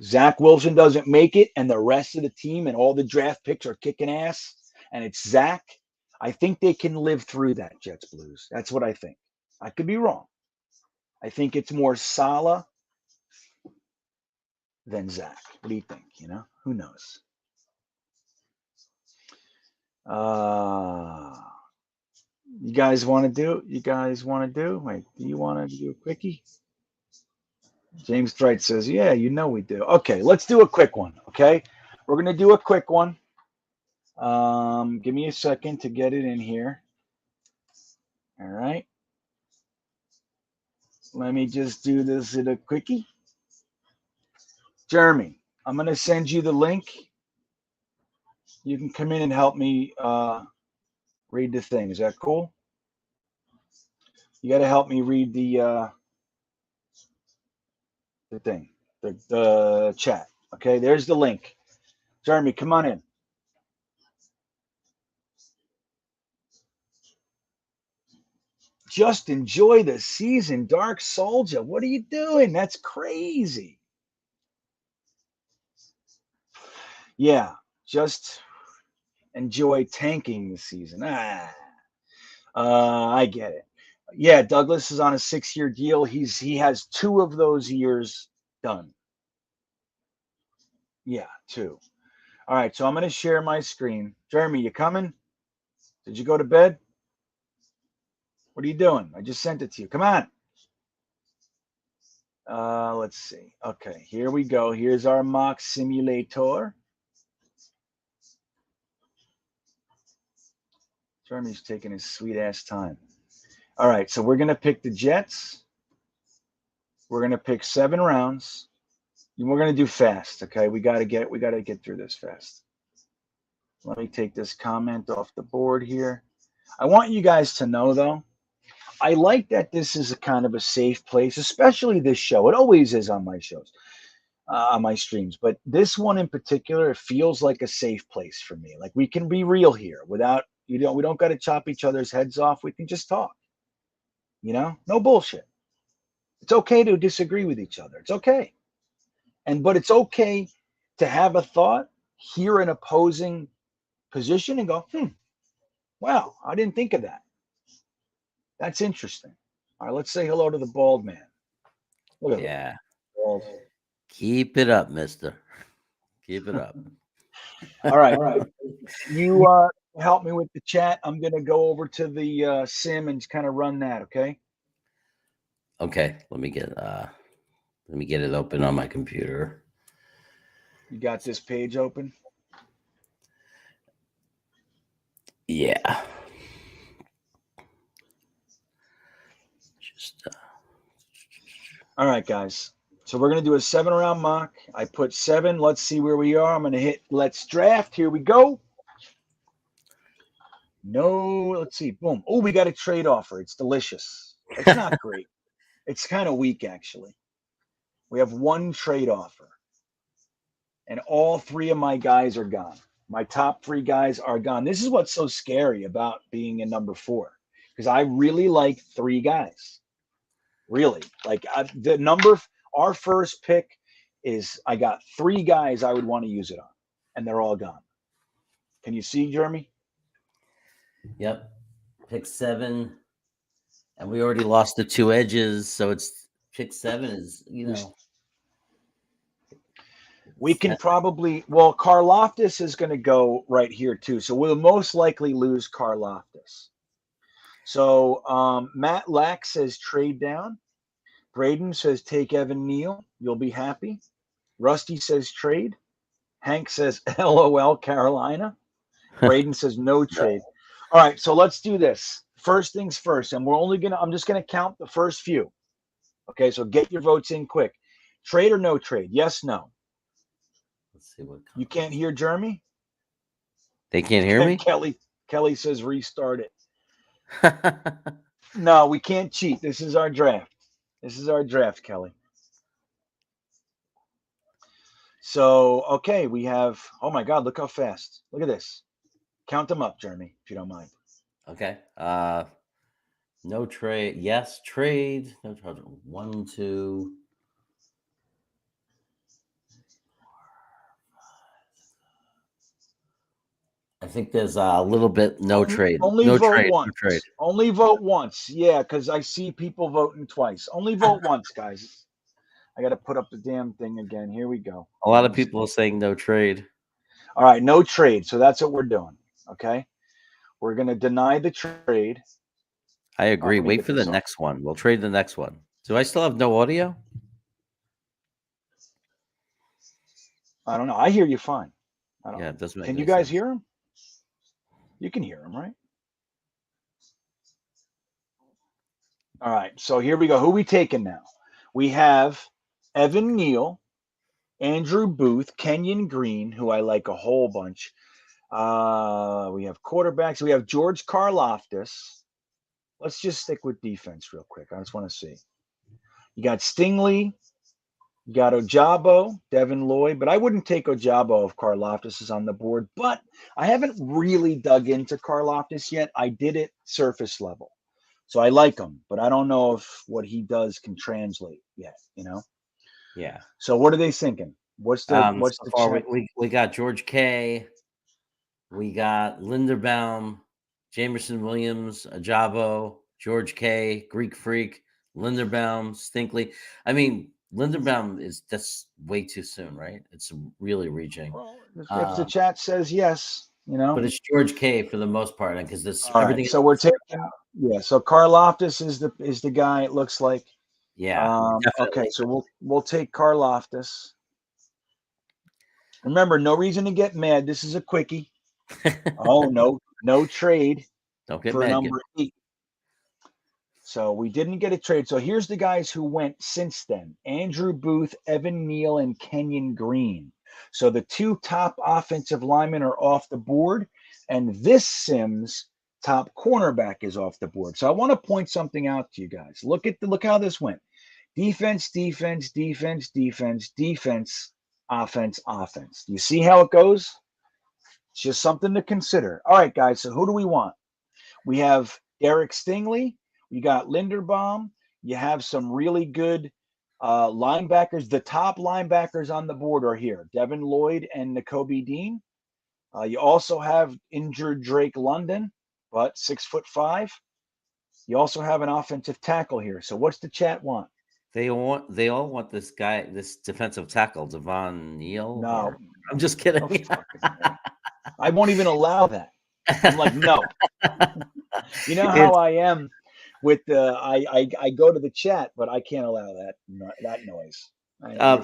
Zach Wilson doesn't make it, and the rest of the team and all the draft picks are kicking ass, and it's Zach. I think they can live through that, Jets Blues. That's what I think. I could be wrong. I think it's more Saleh than Zach. What do you think? Who knows? You guys want to do? Wait, do you want to do a quickie? James Strite says, yeah, we do. Okay, let's do a quick one. Okay, we're going to do a quick one. Give me a second to get it in here. All right. Let me just do this at a quickie. Jeremy, I'm going to send you the link. You can come in and help me read the thing. Is that cool? You got to help me read the thing, the chat. Okay, there's the link. Jeremy, come on in. Just enjoy the season, Dark Soldier. What are you doing? That's crazy. Yeah, just enjoy tanking the season. I get it. Yeah, Douglas is on a 6-year deal. He has 2 of those years done. Yeah, 2. All right, so I'm going to share my screen. Jeremy, you coming? Did you go to bed? What are you doing? I just sent it to you. Come on. Let's see. Okay, here we go. Here's our mock simulator. Jeremy's taking his sweet ass time. All right, so we're going to pick the Jets. We're going to pick 7 rounds. And we're going to do fast, okay? We got to get through this fast. Let me take this comment off the board here. I want you guys to know, though, I like that this is a kind of a safe place, especially this show. It always is on my shows, on my streams. But this one in particular, it feels like a safe place for me. Like we can be real here without, we don't got to chop each other's heads off. We can just talk. No bullshit. It's okay to disagree with each other. It's okay. But it's okay to have a thought, hear an opposing position and go, wow, I didn't think of that. That's interesting. All right, let's say hello to the bald man. Look at Yeah. Bald. Keep it up, mister. Keep it up. All right. You help me with the chat. I'm going to go over to the sim and kind of run that, okay? Okay, let me get it open on my computer. You got this page open? Yeah. All right, guys. So we're going to do a 7-round mock. I put 7. Let's see where we are. I'm going to hit let's draft. Here we go. No, let's see. Boom. Oh, we got a trade offer. It's delicious. It's not great. It's kind of weak, actually. We have 1 trade offer. And all 3 of my guys are gone. My top 3 guys are gone. This is what's so scary about being in number 4. Because I really like 3 guys. Really. Like our first pick is I got 3 guys I would want to use it on. And they're all gone. Can you see, Jeremy? Yep. Pick 7. And we already lost the 2 edges. So it's pick 7 is, We can probably, well, Karloftis is going to go right here too. So we'll most likely lose Karloftis. So Matt Lack says trade down. Braden says take Evan Neal. You'll be happy. Rusty says trade. Hank says LOL Carolina. Braden says no trade. All right, so let's do this. First things first, and I'm just gonna count the first few. Okay, so get your votes in quick. Trade or no trade? Yes, no. Let's see what You can't hear Jeremy? They can't hear me? Kelly says restart it. No, we can't cheat. This is our draft. Kelly. So, okay, we have, oh my God, look how fast. Look at this. Count them up, Jeremy, if you don't mind. Okay. No trade. Yes, trade. No trade. 1, 2. I think there's a little bit no trade. Only no vote trade. once. No trade. Only vote once. Yeah, because I see people voting twice. Only vote once, guys. I got to put up the damn thing again. Here we go. A lot of people are saying no trade. All right, no trade. So that's what we're doing. Okay. We're going to deny the trade. I agree. Wait for the next one. We'll trade the next one. Do I still have no audio? I don't know. I hear you fine. Yeah, it doesn't make Can any you guys sense. hear him? You can hear him, right? All right. So here we go. Who we taking now? We have Evan Neal, Andrew Booth, Kenyon Green, who I like a whole bunch. We have quarterbacks. We have George Karloftis. Let's just stick with defense real quick. I just want to see. You got Stingley. You got Ojabo, Devin Lloyd. But I wouldn't take Ojabo if Karloftis is on the board. But I haven't really dug into Karloftis yet. I did it surface level. So I like him. But I don't know if what he does can translate yet, Yeah. So what are they thinking? What's the check? We got George K. We got Linderbaum, Jamerson Williams, Ajabo, George K, Greek Freak, Linderbaum, Stinkley. I mean, Linderbaum that's way too soon, right? It's really reaching. Well, if the chat says yes, But it's George K for the most part, because this everything. Right, so we're taking. Yeah. So Karloftis is the guy. It looks like. Yeah. Okay. So we'll take Karloftis. Remember, no reason to get mad. This is a quickie. Oh, no trade. Don't get for mad. Number 8. So we didn't get a trade. So here's the guys who went since then: Andrew Booth, Evan Neal, and Kenyon Green. So the 2 top offensive linemen are off the board, and this Sims top cornerback is off the board. So I want to point something out to you guys. Look how this went: defense, defense, defense, defense, defense, offense, offense. Do you see how it goes? It's just something to consider. All right, guys. So who do we want? We have Derek Stingley. You got Linderbaum. You have some really good linebackers. The top linebackers on the board are here: Devin Lloyd and Nakobe Dean. You also have injured Drake London, but 6'5". You also have an offensive tackle here. So what's the chat want? They all want this guy, this defensive tackle, Devon Neal. No, I'm just kidding. I won't even allow that. I'm like, no. You know how I am with the I go to the chat, but I can't allow that noise.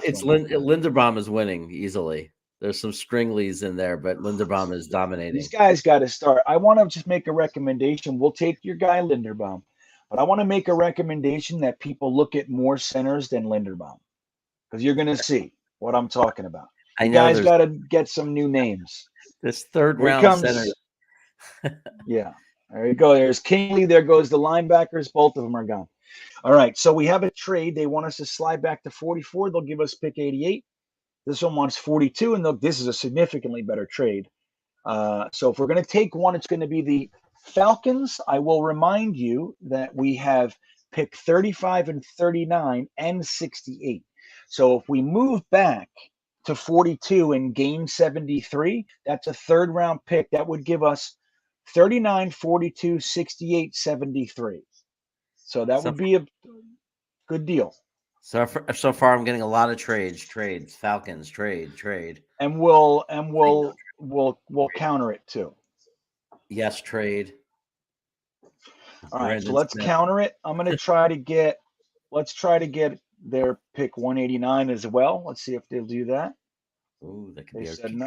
It's Linderbaum is winning easily. There's some Stringleys in there, but Linderbaum is dominating. These guys got to start. I want to just make a recommendation. We'll take your guy Linderbaum, but I want to make a recommendation that people look at more centers than Linderbaum, because you're going to see what I'm talking about. You guys got to get some new names. This third round center. Yeah. There you go. There's Kingley. There goes the linebackers. Both of them are gone. All right. So we have a trade. They want us to slide back to 44. They'll give us pick 88. This one wants 42. And this is a significantly better trade. So if we're going to take one, it's going to be the Falcons. I will remind you that we have pick 35 and 39 and 68. So if we move back to 42 and gain 73, that's a third round pick. That would give us 39, 42, 68, 73. So that would be a good deal. So far, I'm getting a lot of trades. Falcons, trade. And we'll counter it too. Yes, trade. All right, so Brandon let's Smith. counter it. I'm going to try to get. Let's try to get their pick 189 as well. Let's see if they'll do that. Ooh, that could They be our said kicker.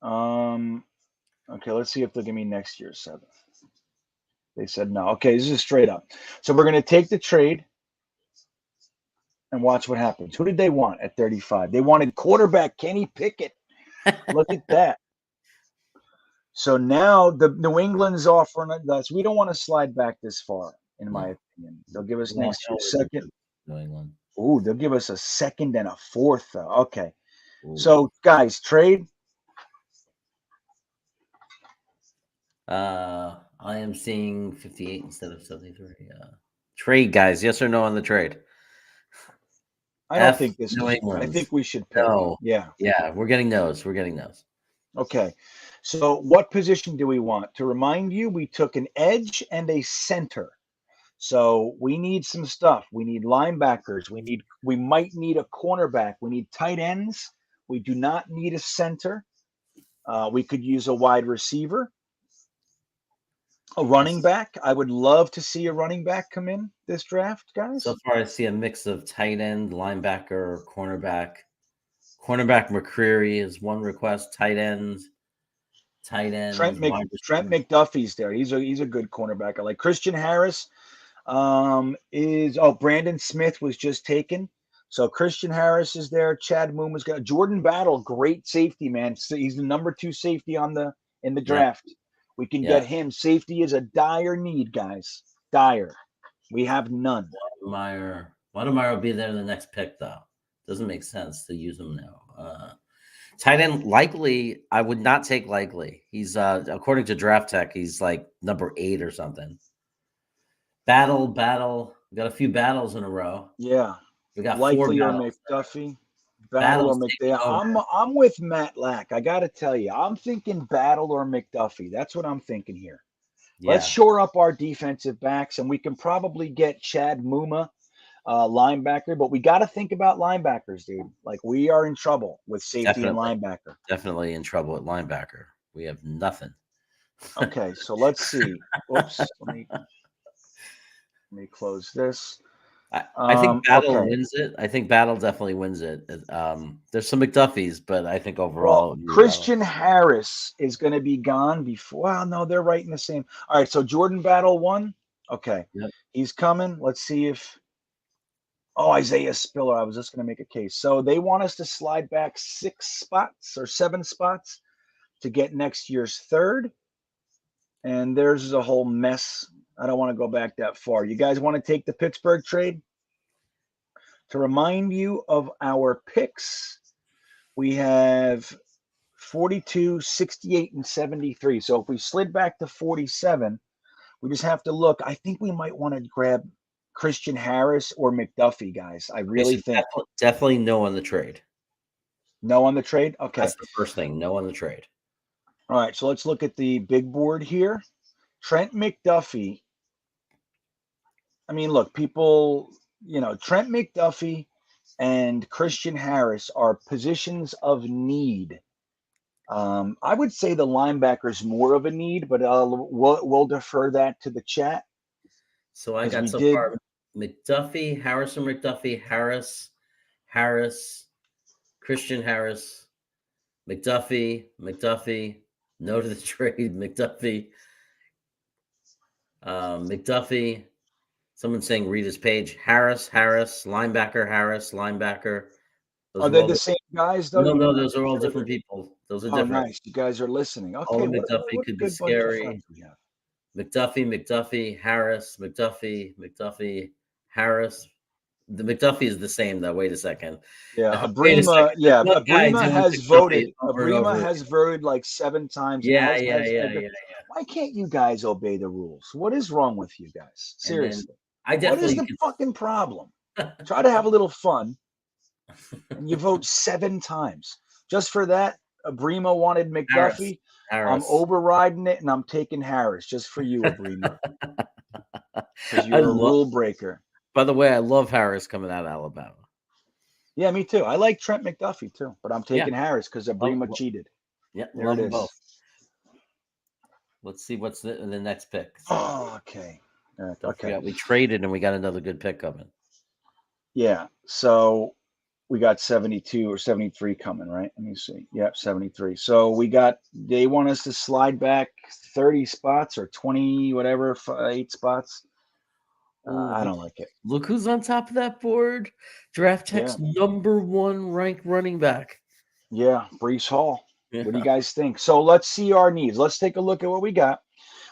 no. Okay, let's see if they'll give me next year's 7th. They said no. Okay, this is straight up. So we're going to take the trade and watch what happens. Who did they want at 35? They wanted quarterback Kenny Pickett. Look at that. So now the New England's offering us. We don't want to slide back this far, in my opinion. They'll give us next year's second. New England. Ooh, they'll give us a second and a 4th. Okay. Ooh. So, guys, trade. I am seeing 58 instead of 73. Trade, guys. Yes or no on the trade? I don't think this New is. England. I think we should pick. No. Yeah. Yeah, we're getting those. Okay. So, what position do we want? To remind you, we took an edge and a center. So we need some stuff. We need linebackers. We might need a cornerback. We need tight ends. We do not need a center. We could use a wide receiver, a running back. I would love to see a running back come in this draft, guys. So far, I see a mix of tight end, linebacker, cornerback. Cornerback McCreary is one request. Tight end. Trent McDuffie's there. He's a good cornerback. I like Christian Harris. Brandon Smith was just taken. So Christian Harris is there. Chad Mooma's got Jordan Battle, great safety, man. So he's the number 2 safety in the draft. Yeah. We can get him. Safety is a dire need, guys. Dire. We have none. Wademeyer will be there in the next pick, though. Doesn't make sense to use him now. Tight end, Likely, I would not take Likely. He's according to Draft Tech, he's like number 8 or something. Battle. We got a few battles in a row. Yeah. We got Likely 4 or battles. McDuffie. Battle or McDuffie. I'm with Matt Lack. I got to tell you, I'm thinking Battle or McDuffie. That's what I'm thinking here. Yeah. Let's shore up our defensive backs, and we can probably get Chad Muma, linebacker. But we got to think about linebackers, dude. Like, we are in trouble with safety and linebacker. Definitely in trouble at linebacker. We have nothing. Okay, so let's see. Oops. Let me close this. I think Battle wins it. I think Battle definitely wins it. There's some McDuffies, but I think overall, Christian Harris is going to be gone before. Well, no, they're right in the same. All right, so Jordan Battle won. Okay, He's coming. Let's see if. Oh, Isaiah Spiller. I was just going to make a case. So they want us to slide back 6 spots or 7 spots to get next year's 3rd. And there's a whole mess. I don't want to go back that far. You guys want to take the Pittsburgh trade? To remind you of our picks, we have 42, 68, and 73. So if we slid back to 47, we just have to look. I think we might want to grab Christian Harris or McDuffie, guys. I really think. Definitely no on the trade. No on the trade? Okay. That's the first thing. No on the trade. All right, so let's look at the big board here. Trent McDuffie. I mean, look, people, Trent McDuffie and Christian Harris are positions of need. I would say the linebacker's more of a need, but we'll defer that to the chat. So I got far McDuffie, Harrison McDuffie, Harris, Christian Harris, McDuffie, no to the trade, McDuffie. Someone's saying read his page. Harris, linebacker. Are they the same guys, though? No, those are all different people. Those are different. Nice. You guys are listening. Okay. All McDuffie could be scary. McDuffie, Harris, McDuffie, Harris. The McDuffie is the same, though. Wait a second. Yeah, Abrima has voted. Abrima has voted like 7 times. Yeah. Why can't you guys obey the rules? What is wrong with you guys? Seriously. What is the fucking problem? Try to have a little fun, and you vote 7 times. Just for that, Abrima wanted McDuffie. Harris. I'm overriding it, and I'm taking Harris just for you, Abrima. Because you're a rule breaker. By the way, I love Harris coming out of Alabama. Yeah, me too. I like Trent McDuffie too, but I'm taking Harris because Abrima cheated. Yeah, There love it them is. both. Let's see what's the next pick. So, Oh, okay. don't forget, we traded and we got another good pick coming. Yeah. So we got 72 or 73 coming, right? Let me see. Yep, 73. So they want us to slide back 30 spots or 20, whatever, 8 spots. I don't like it. Look who's on top of that board. Draft Tech's #1 ranked running back. Yeah, Brees Hall. Yeah. What do you guys think? So let's see our needs. Let's take a look at what we got.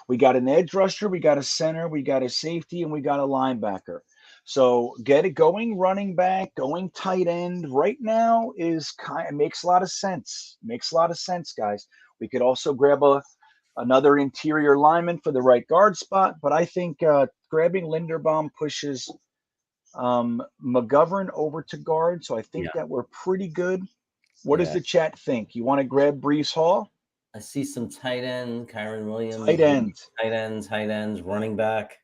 We got an edge rusher, we got a center, we got a safety, and we got a linebacker. So get it going, running back, going tight end. Right now makes a lot of sense. Makes a lot of sense, guys. We could also grab another interior lineman for the right guard spot, but I think grabbing Linderbaum pushes McGovern over to guard. So I think that we're pretty good. What does the chat think? You want to grab Brees Hall? I see some tight end, Kyron Williams. Tight ends, running back.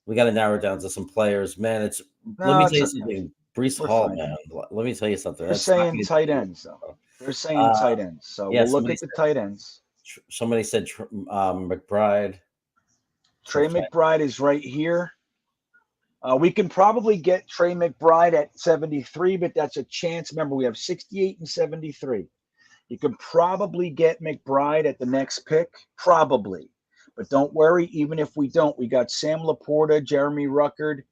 We got to narrow down to some players. Man, let me tell you something. Brees Hall, man. Let me tell you something. They're saying tight ends, though. They're saying tight ends. So we'll look at the tight ends. Somebody said McBride. Trey McBride is right here. We can probably get Trey McBride at 73, but that's a chance. Remember, we have 68 and 73. You can probably get McBride at the next pick, probably. But don't worry, even if we don't, we got Sam Laporta, Jeremy Ruckert,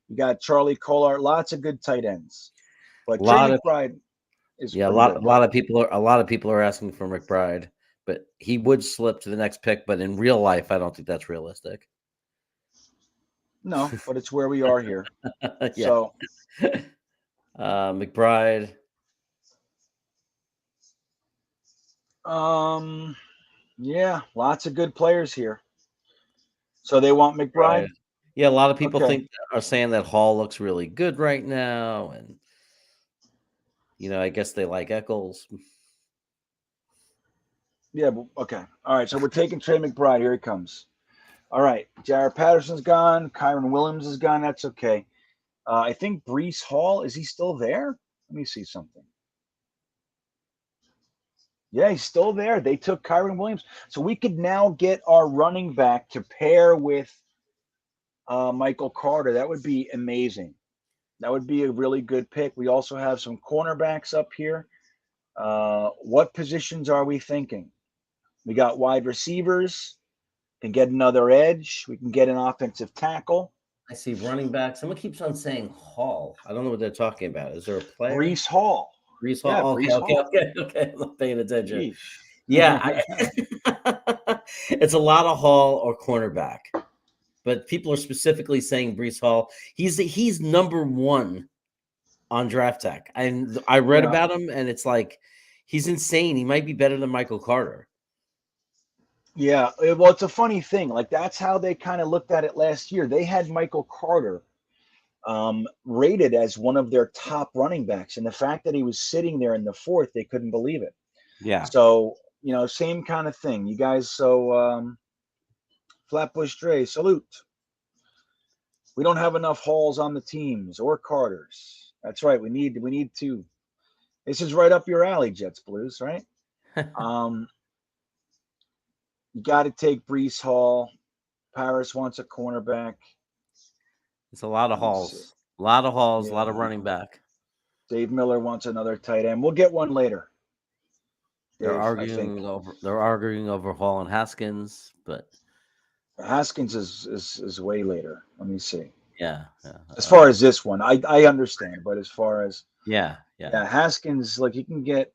you got Charlie Collard, lots of good tight ends. But Trey McBride is a lot of people are asking for McBride, but he would slip to the next pick. But in real life, I don't think that's realistic. No, but it's where we are here. So McBride. Yeah, lots of good players here. So they want McBride. Right. Yeah, a lot of people are saying that Hall looks really good right now, and I guess they like Eccles. Yeah, okay. All right, so we're taking Trey McBride. Here he comes. All right, Jared Patterson's gone. Kyron Williams is gone. That's okay. I think Brees Hall, is he still there? Let me see something. Yeah, he's still there. They took Kyron Williams. So we could now get our running back to pair with Michael Carter. That would be amazing. That would be a really good pick. We also have some cornerbacks up here. What positions are we thinking? We got wide receivers. Can get another edge. We can get an offensive tackle. I see running back. Someone keeps on saying Hall. I don't know what they're talking about. Is there a player? Brees Hall. Brees Hall. Yeah, okay. I'm not paying attention. Yeah, it's a lot of Hall or cornerback, but people are specifically saying Brees Hall. He's #1 on Draft Tech, and I read about him, and it's like he's insane. He might be better than Michael Carter. Yeah, well, it's a funny thing. Like, that's how they kind of looked at it last year. They had Michael Carter rated as one of their top running backs, and the fact that he was sitting there in the 4th, they couldn't believe it. Yeah. So, same kind of thing. You guys, so Flatbush Dre, salute. We don't have enough Halls on the teams or Carters. That's right. We need 2. This is right up your alley, Jets Blues, right? You got to take Brees Hall. Paris wants a cornerback. It's a lot of Halls. A lot of Halls, a lot of running back. Dave Miller wants another tight end. We'll get one later. They're arguing over Hall and Haskins, but Haskins is way later. Let me see. Yeah. As far as this one, I understand, but as far as yeah, Haskins, like, you can get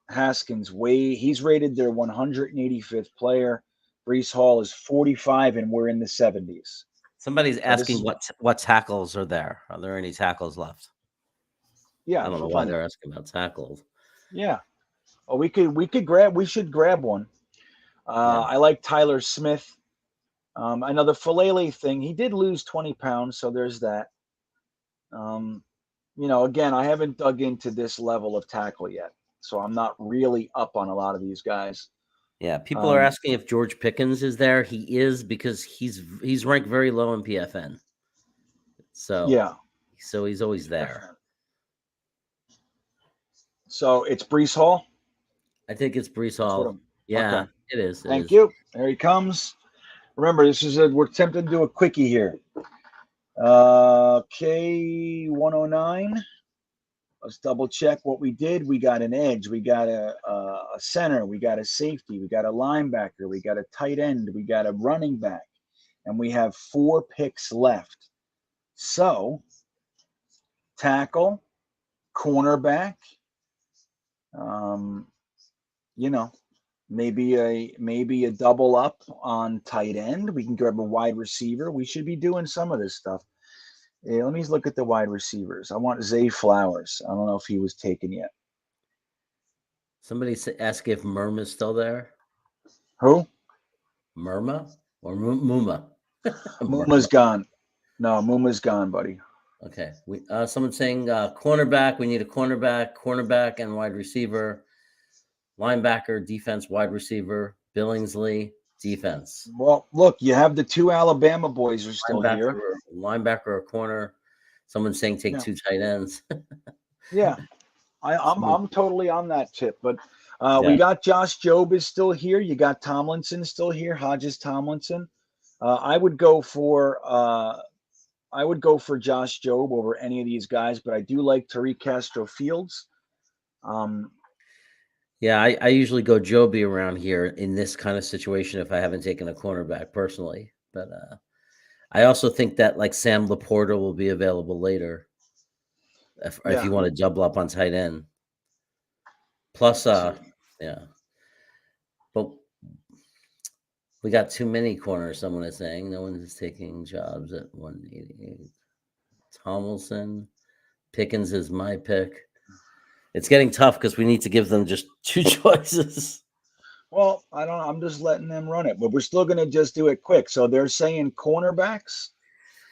Haskins he's rated their 185th player. Brees Hall is 45, and we're in the 70s. Somebody's asking what tackles are there. Are there any tackles left? Yeah, I don't know why they're asking about tackles. Yeah. Oh, we should grab one. I like Tyler Smith. Another Falele thing. He did lose 20 pounds, so there's that. Again, I haven't dug into this level of tackle yet, so I'm not really up on a lot of these guys. Yeah, people are asking if George Pickens is there. He is, because he's ranked very low in PFN. So Yeah. so he's always there. So it's Brees Hall. I think it's Brees That's what Hall. I'm. Yeah, Okay. it is. It Thank is. you. There he comes. Remember, we're attempting to do a quickie here. K109. Let's double check what we did. We got an edge. We got a center. We got a safety. We got a linebacker. We got a tight end. We got a running back. And we have 4 picks left. So, tackle, cornerback, maybe a double up on tight end. We can grab a wide receiver. We should be doing some of this stuff. Let me look at the wide receivers. I want Zay Flowers. I don't know if he was taken yet. Somebody ask if Murma's still there. Who? Murma or Muma? Muma's gone. No, Muma's gone, buddy. Okay. Someone's saying cornerback. We need a cornerback, and wide receiver, linebacker, defense, wide receiver, Billingsley, defense. Well, look, you have the 2 Alabama boys are still here. Linebacker or corner. Someone's saying take 2 tight ends. Yeah, I'm totally on that tip. But we got Josh Jobe is still here. You got Tomlinson still here. Hodges Tomlinson. I would go for Josh Jobe over any of these guys, but I do like Tariq Castro Fields. Yeah, I usually go Joby around here in this kind of situation if I haven't taken a cornerback personally. But I also think that like Sam Laporta will be available later if you want to double up on tight end. Plus, yeah. But we got too many corners, someone is saying. No one is taking jobs at 188. Tomlinson. Pickens is my pick. It's getting tough because we need to give them just 2 choices. Well, I don't know. I'm just letting them run it, but we're still going to just do it quick. So they're saying cornerbacks.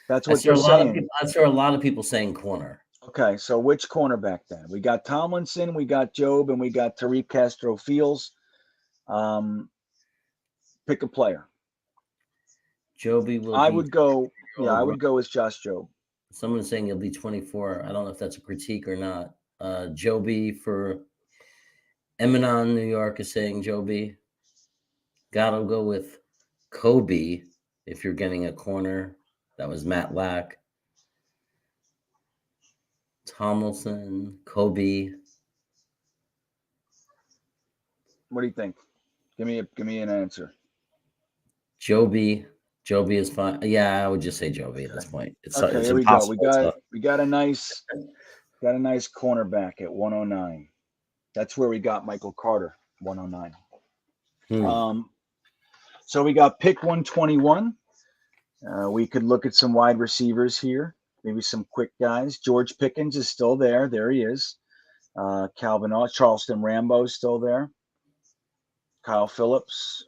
That's what they're saying. I saw a lot of people saying corner. Okay, so which cornerback then? We got Tomlinson, we got Jobe, and we got Tariq Castro Fields. Pick a player. Joby will. I would go with Josh Jobe. Someone's saying he'll be 24. I don't know if that's a critique or not. Joby for Eminon, New York is saying Joby. Gotta go with Kobe if you're getting a corner. That was Matt Lack. Tomlinson, Kobe. What do you think? Give me an answer. Joby is fine. Yeah, I would just say Joby at this point. It's here we go. We got a nice cornerback at 109. That's where we got Michael Carter, 109. So we got pick 121. We could look at some wide receivers here. Maybe some quick guys. George Pickens is still there. There he is. Charleston Rambo is still there. Kyle Phillips.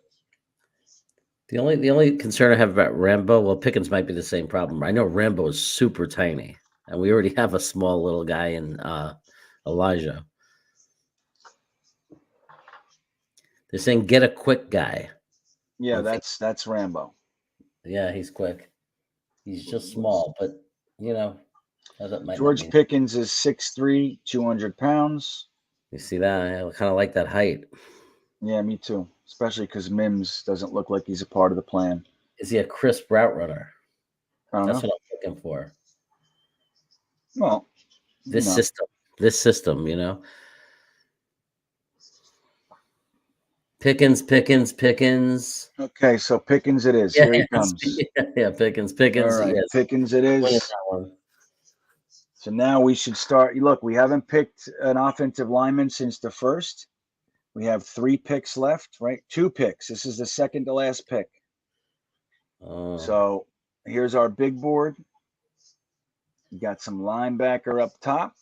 The only concern I have about Rambo, well, Pickens might be the same problem. I know Rambo is super tiny, and we already have a small little guy in Elijah. They're saying get a quick guy. Yeah, that's Rambo. Yeah, he's quick. He's just small, but that might George Pickens is 6'3", 200 pounds. You see that? I kind of like that height. Yeah, me too. Especially because Mims doesn't look like he's a part of the plan. Is he a crisp route runner? That's what I'm looking for. Well, this system, Pickens. Okay, so Pickens it is. Here he comes. Yeah, Pickens. All right, yes. Pickens it is. So now we should start. Look, we haven't picked an offensive lineman since the first. We have 3 picks left, right? 2 picks. This is the second to last pick. So here's our big board. We got some linebacker up top.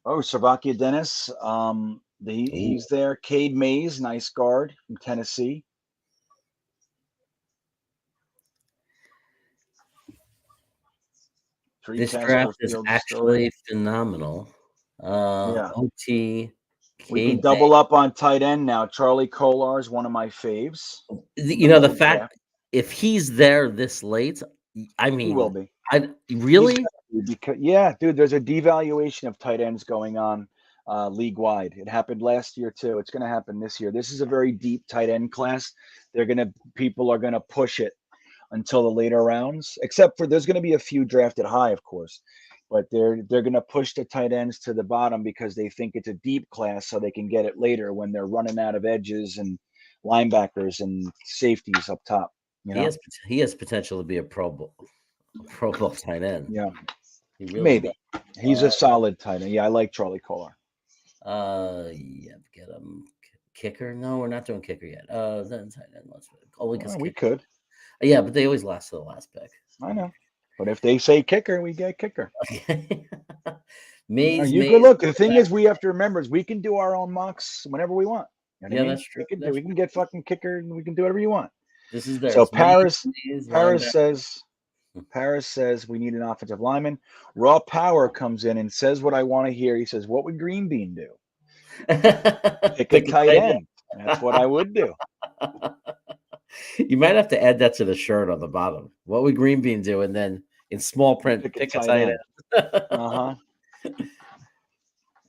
Oh, Servakia Dennis. He's there. Cade Mays, nice guard from Tennessee. This draft is actually phenomenal. OT. We can double up on tight end now. Charlie Kolar is one of my faves. The fact if he's there this late, I mean, he will be. Really? Because dude, there's a devaluation of tight ends going on league wide. It happened last year too. It's going to happen this year. This is a very deep tight end class. People are going to push it until the later rounds, except for there's going to be a few drafted high, of course, but they're going to push the tight ends to the bottom because they think it's a deep class, so they can get it later when they're running out of edges and linebackers and safeties up top. He has potential to be a Pro Bowl tight end. Yeah, he really maybe does. He's a solid tight end. Yeah, I like Charlie Kolar. Get him. Kicker? No, we're not doing kicker yet. Then tight end. We could. Yeah, but they always last to the last pick. I know, but if they say kicker, we get kicker. Mays. Could look. The thing is, we have to remember is we can do our own mocks whenever we want. You know what I mean? That's true. We can get fucking kicker, and we can do whatever you want. This is there. So Paris says we need an offensive lineman. Raw Power comes in and says what I want to hear. He says, "What would GreenBean do?" Pick a tight end. That's what I would do. You might have to add that to the shirt on the bottom. What would GreenBean do? And then in small print, pick a tight end.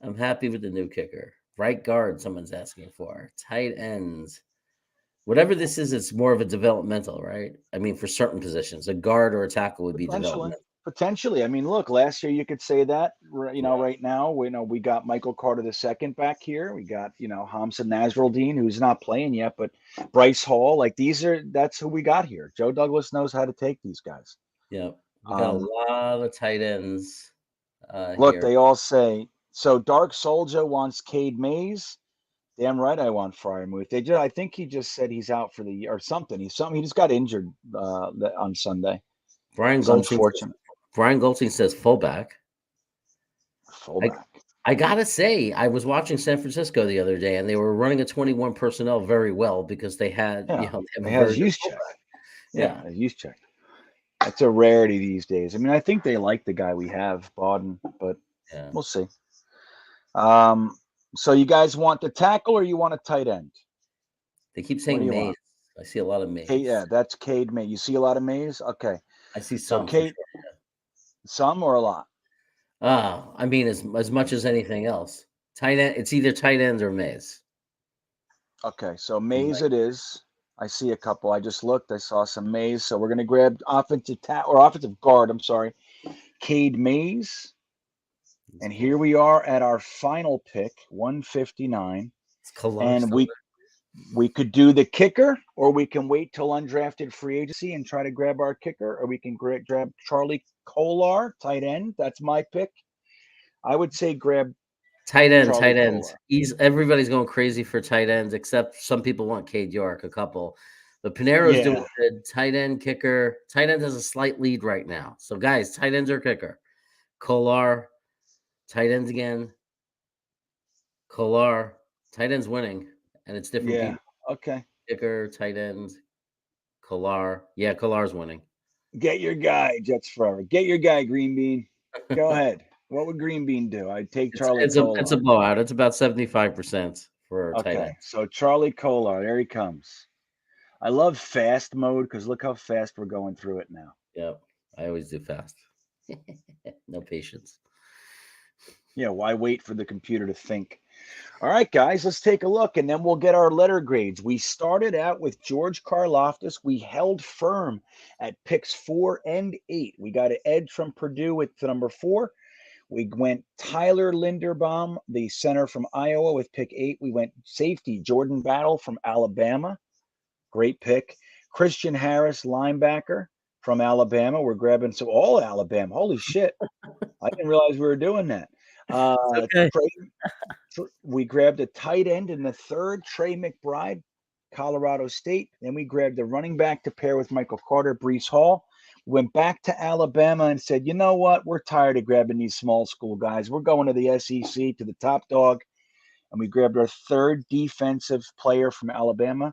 I'm happy with the new kicker. Right guard, someone's asking for. Tight ends. Whatever this is, it's more of a developmental, right? I mean, for certain positions, a guard or a tackle would be developmental. Potentially. I mean, look, last year you could say that, right now, we got Michael Carter II back here. We got, Hamza Nasruddin, who's not playing yet, but Bryce Hall, that's who we got here. Joe Douglas knows how to take these guys. Yeah. We got a lot of tight ends. Look, here. They all say, so Dark Soldier wants Cade Mays. Damn right I want Fryermuth. I think he just said he's out for the year or something. He just got injured on Sunday. Brian Goldstein says fullback. I gotta say, I was watching San Francisco the other day, and they were running a 21 personnel very well because they had they had use check. Yeah, use check. That's a rarity these days. I mean, I think they like the guy we have, Bawden, but we'll see. So you guys want the tackle or you want a tight end? They keep saying Mays. I see a lot of Mays. Yeah, that's Cade Mays. You see a lot of Mays? Okay. I see some. So Cade, some or a lot? I mean, as much as anything else. Tight end. It's either tight ends or Mays. Okay, so Mays it is. I see a couple. I just looked. I saw some Mays. So we're going to grab offensive guard. I'm sorry. Cade Mays. And here we are at our final pick, 159. And we could do the kicker, or we can wait till undrafted free agency and try to grab our kicker, or we can grab Charlie Kolar, tight end. That's my pick. I would say grab tight end. Everybody's going crazy for tight ends, except some people want Cade York, a couple. But Pinero's doing good. Tight end, kicker. Tight end has a slight lead right now. So guys, tight ends or kicker. Kolar. Tight ends again. Kolar. Tight ends winning. And it's different people. Okay. Kicker, tight ends. Kolar. Yeah, Kolar's winning. Get your guy, Jets Forever. Get your guy, GreenBean. Go ahead. What would GreenBean do? I'd take Charlie Kolar. It's a blowout. It's about 75% for tight end. So Charlie Kolar, there he comes. I love fast mode because look how fast we're going through it now. Yep. I always do fast. No patience. Yeah, why wait for the computer to think? All right, guys, let's take a look, and then we'll get our letter grades. We started out with George Karlaftis. We held firm at picks 4 and 8. We got an edge from Purdue with number 4. We went Tyler Linderbaum, the center from Iowa, with pick 8. We went safety Jordan Battle from Alabama. Great pick. Christian Harris, linebacker from Alabama. We're grabbing all Alabama. Holy shit. I didn't realize we were doing that. Okay. We grabbed a tight end in the 3rd, Trey McBride, Colorado State. Then we grabbed the running back to pair with Michael Carter, Breece Hall. Went back to Alabama and said, you know what? We're tired of grabbing these small school guys. We're going to the SEC, to the top dog. And we grabbed our 3rd defensive player from Alabama.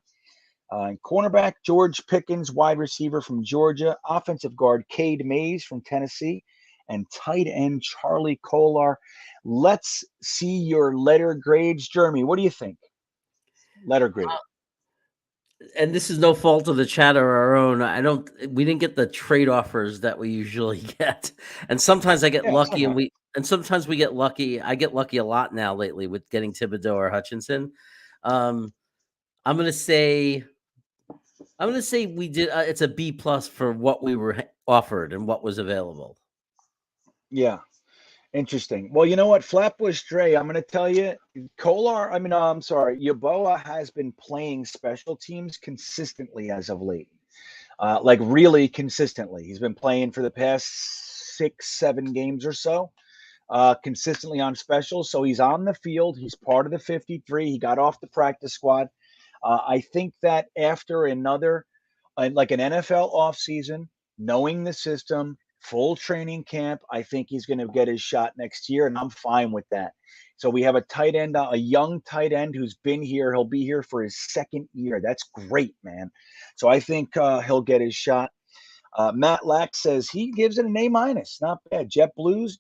Cornerback, George Pickens, wide receiver from Georgia. Offensive guard, Cade Mays from Tennessee. And tight end Charlie Kolar. Let's see your letter grades. Jeremy, what do you think? Letter grade. and this is no fault of the chat or our own. We didn't get the trade offers that we usually get. And sometimes I get Yeah, it's not lucky happening. and sometimes we get lucky. I get lucky a lot now lately with getting Thibodeau or Hutchinson. Um, I'm going to say we did it's a B plus for what we were offered and what was available. Yeah. Interesting. Well, you know what, Flatbush Dre, I'm going to tell you, I'm sorry, Yaboa has been playing special teams consistently as of late, like really consistently. He's been playing for the past 6, 7 games or so, consistently on specials. So he's on the field. He's part of the 53. He got off the practice squad. I think that after another, like an NFL offseason, knowing the system, full training camp, I think he's going to get his shot next year, and I'm fine with that. So we have a tight end, a young tight end who's been here. He'll be here for his second year. That's great, man. So I think he'll get his shot. Matt Lack says he gives it an A minus. Not bad. Jets Blues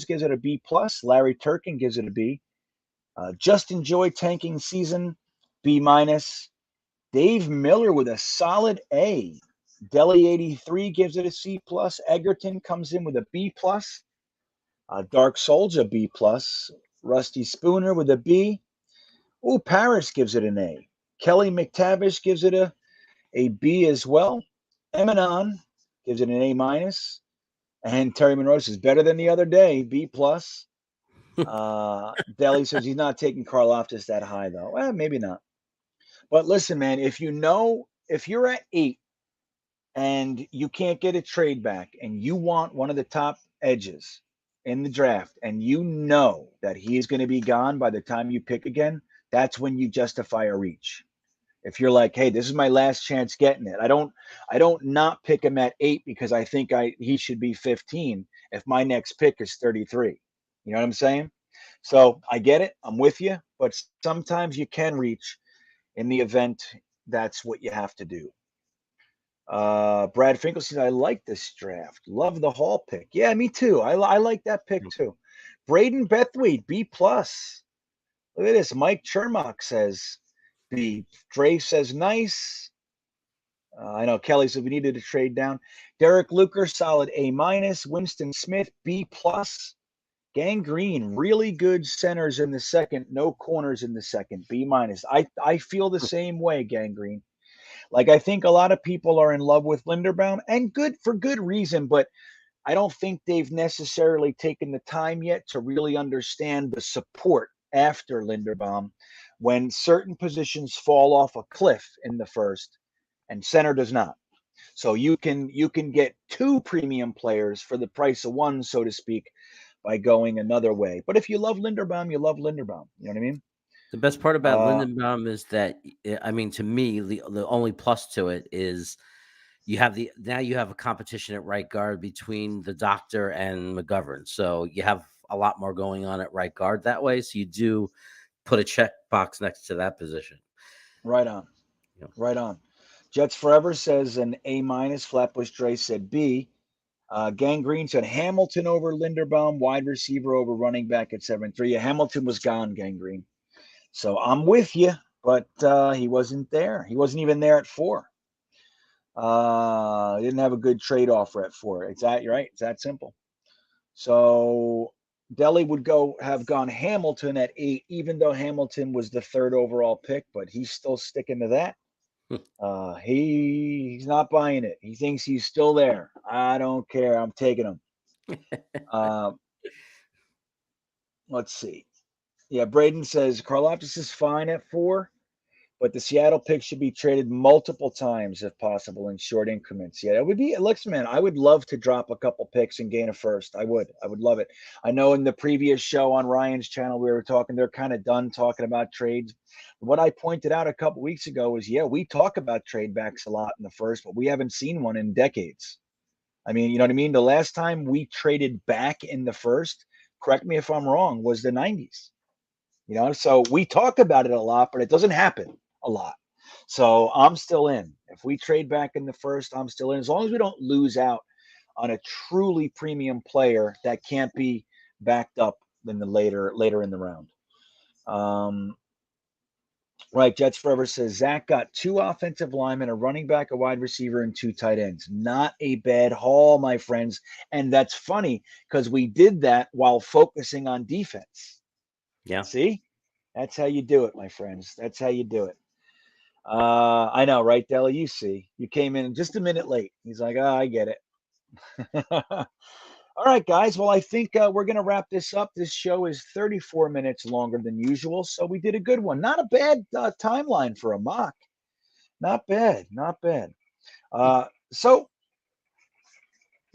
gives it a B plus. Larry Turkin gives it a B. Just enjoy tanking season, B minus. Dave Miller with a solid A. Deli 83 gives it a C plus. Egerton comes in with a B plus. Dark Soldier B plus. Rusty Spooner with a B. Oh, Paris gives it an A. Kelly McTavish gives it a B as well. Emanon gives it an A minus. And Terry Monroe says better than the other day, B plus. Deli says he's not taking Karlaftis that high though. Well, maybe not. But listen, man, if you're at 8 and you can't get a trade back and you want one of the top edges in the draft and you know that he is going to be gone by the time you pick again, that's when you justify a reach. If you're like, hey, this is my last chance getting it. I don't not pick him at 8 because I think he should be 15 if my next pick is 33. You know what I'm saying? So I get it. I'm with you. But sometimes you can reach in the event that's what you have to do. Brad Finkel says, I like this draft. Love the Hall pick. Yeah, me too. I like that pick too. Braden Bethweed, B plus. Look at this. Mike Chermach says B. Dre says nice. I know Kelly said we needed to trade down. Derek Luker, solid A minus. Winston Smith, B plus. Gang Green, really good centers in the second, no corners in the second, B minus. I feel the same way, Gang Green. Like I think a lot of people are in love with Linderbaum, and for good reason, but I don't think they've necessarily taken the time yet to really understand the support after Linderbaum when certain positions fall off a cliff in the first and center does not. So you can get 2 premium players for the price of 1, so to speak, by going another way. But if you love Linderbaum, you love Linderbaum. You know what I mean? The best part about Uh, Lindenbaum is that, I mean, to me, the only plus to it is you have a competition at right guard between the doctor and McGovern. So you have a lot more going on at right guard that way. So you do put a check box next to that position. right on. Yeah. Right on. Jets Forever says an A minus. Flatbush Dre said B. Gang Green said Hamilton over Linderbaum, wide receiver over running back at 7-3. Yeah, Hamilton was gone, Gang Green. So I'm with you, but he wasn't there. He wasn't even there at 4. He didn't have a good trade offer at 4. You're right. It's that simple. So Deli would have gone Hamilton at 8, even though Hamilton was the 3rd overall pick, but he's still sticking to that. He's not buying it. He thinks he's still there. I don't care. I'm taking him. Let's see. Yeah, Braden says Karlaftis is fine at 4, but the Seattle pick should be traded multiple times if possible in short increments. Yeah, it would be. Looks, man, I would love to drop a couple picks and gain a first. I would love it. I know in the previous show on Ryan's channel we were talking. They're kind of done talking about trades. What I pointed out a couple weeks ago was, yeah, we talk about trade backs a lot in the first, but we haven't seen one in decades. I mean, you know what I mean? The last time we traded back in the first, correct me if I'm wrong, was the 90s. You know, so we talk about it a lot, but it doesn't happen a lot. So I'm still in. If we trade back in the first, I'm still in. As long as we don't lose out on a truly premium player that can't be backed up in the later in the round. Right. Jets Forever says Zach got 2 offensive linemen, a running back, a wide receiver, and 2 tight ends. Not a bad haul, my friends. And that's funny because we did that while focusing on defense. Yeah. See? That's how you do it, my friends. That's how you do it. I know, right, Della? You see. You came in just a minute late. He's like, oh, I get it. All right, guys. Well, I think we're going to wrap this up. This show is 34 minutes longer than usual, so we did a good one. Not a bad timeline for a mock. Not bad. Not bad. So,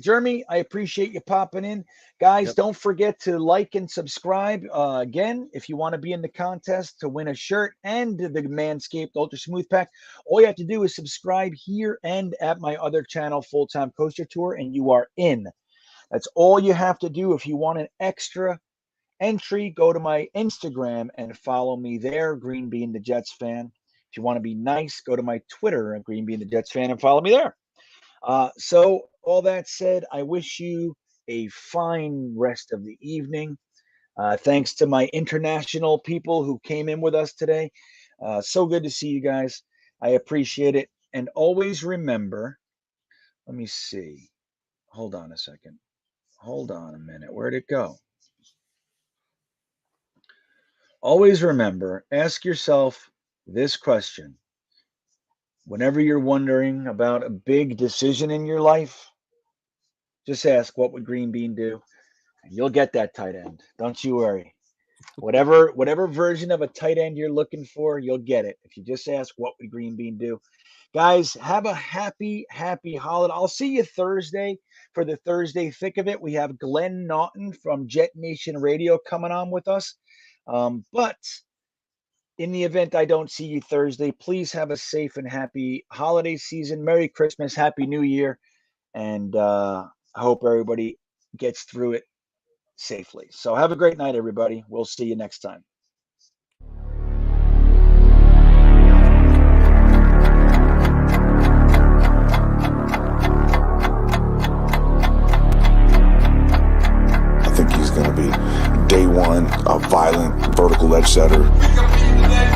Jeremy, I appreciate you popping in. Guys, don't forget to like and subscribe. Again, if you want to be in the contest to win a shirt and the Manscaped Ultra Smooth Pack, all you have to do is subscribe here and at my other channel, Full Time Coaster Tour, and you are in. That's all you have to do. If you want an extra entry, go to my Instagram and follow me there, GreenBean the Jets fan. If you want to be nice, go to my Twitter, GreenBean the Jets fan, and follow me there. So all that said, I wish you a fine rest of the evening. Thanks to my international people who came in with us today. So good to see you guys. I appreciate it. And always remember, let me see. Hold on a second. Hold on a minute. Where'd it go? Always remember, ask yourself this question. Whenever you're wondering about a big decision in your life, just ask, what would GreenBean do? And you'll get that tight end. Don't you worry. Whatever version of a tight end you're looking for, you'll get it. If you just ask, what would GreenBean do? Guys, have a happy holiday. I'll see you Thursday for the Thursday thick of it. We have Glenn Naughton from Jetnation Radio coming on with us. But in the event I don't see you Thursday, please have a safe and happy holiday season. Merry Christmas, Happy New Year. And I hope everybody gets through it safely. So have a great night, everybody. We'll see you next time. I think he's going to be day one, a violent vertical edge setter. We compete in the next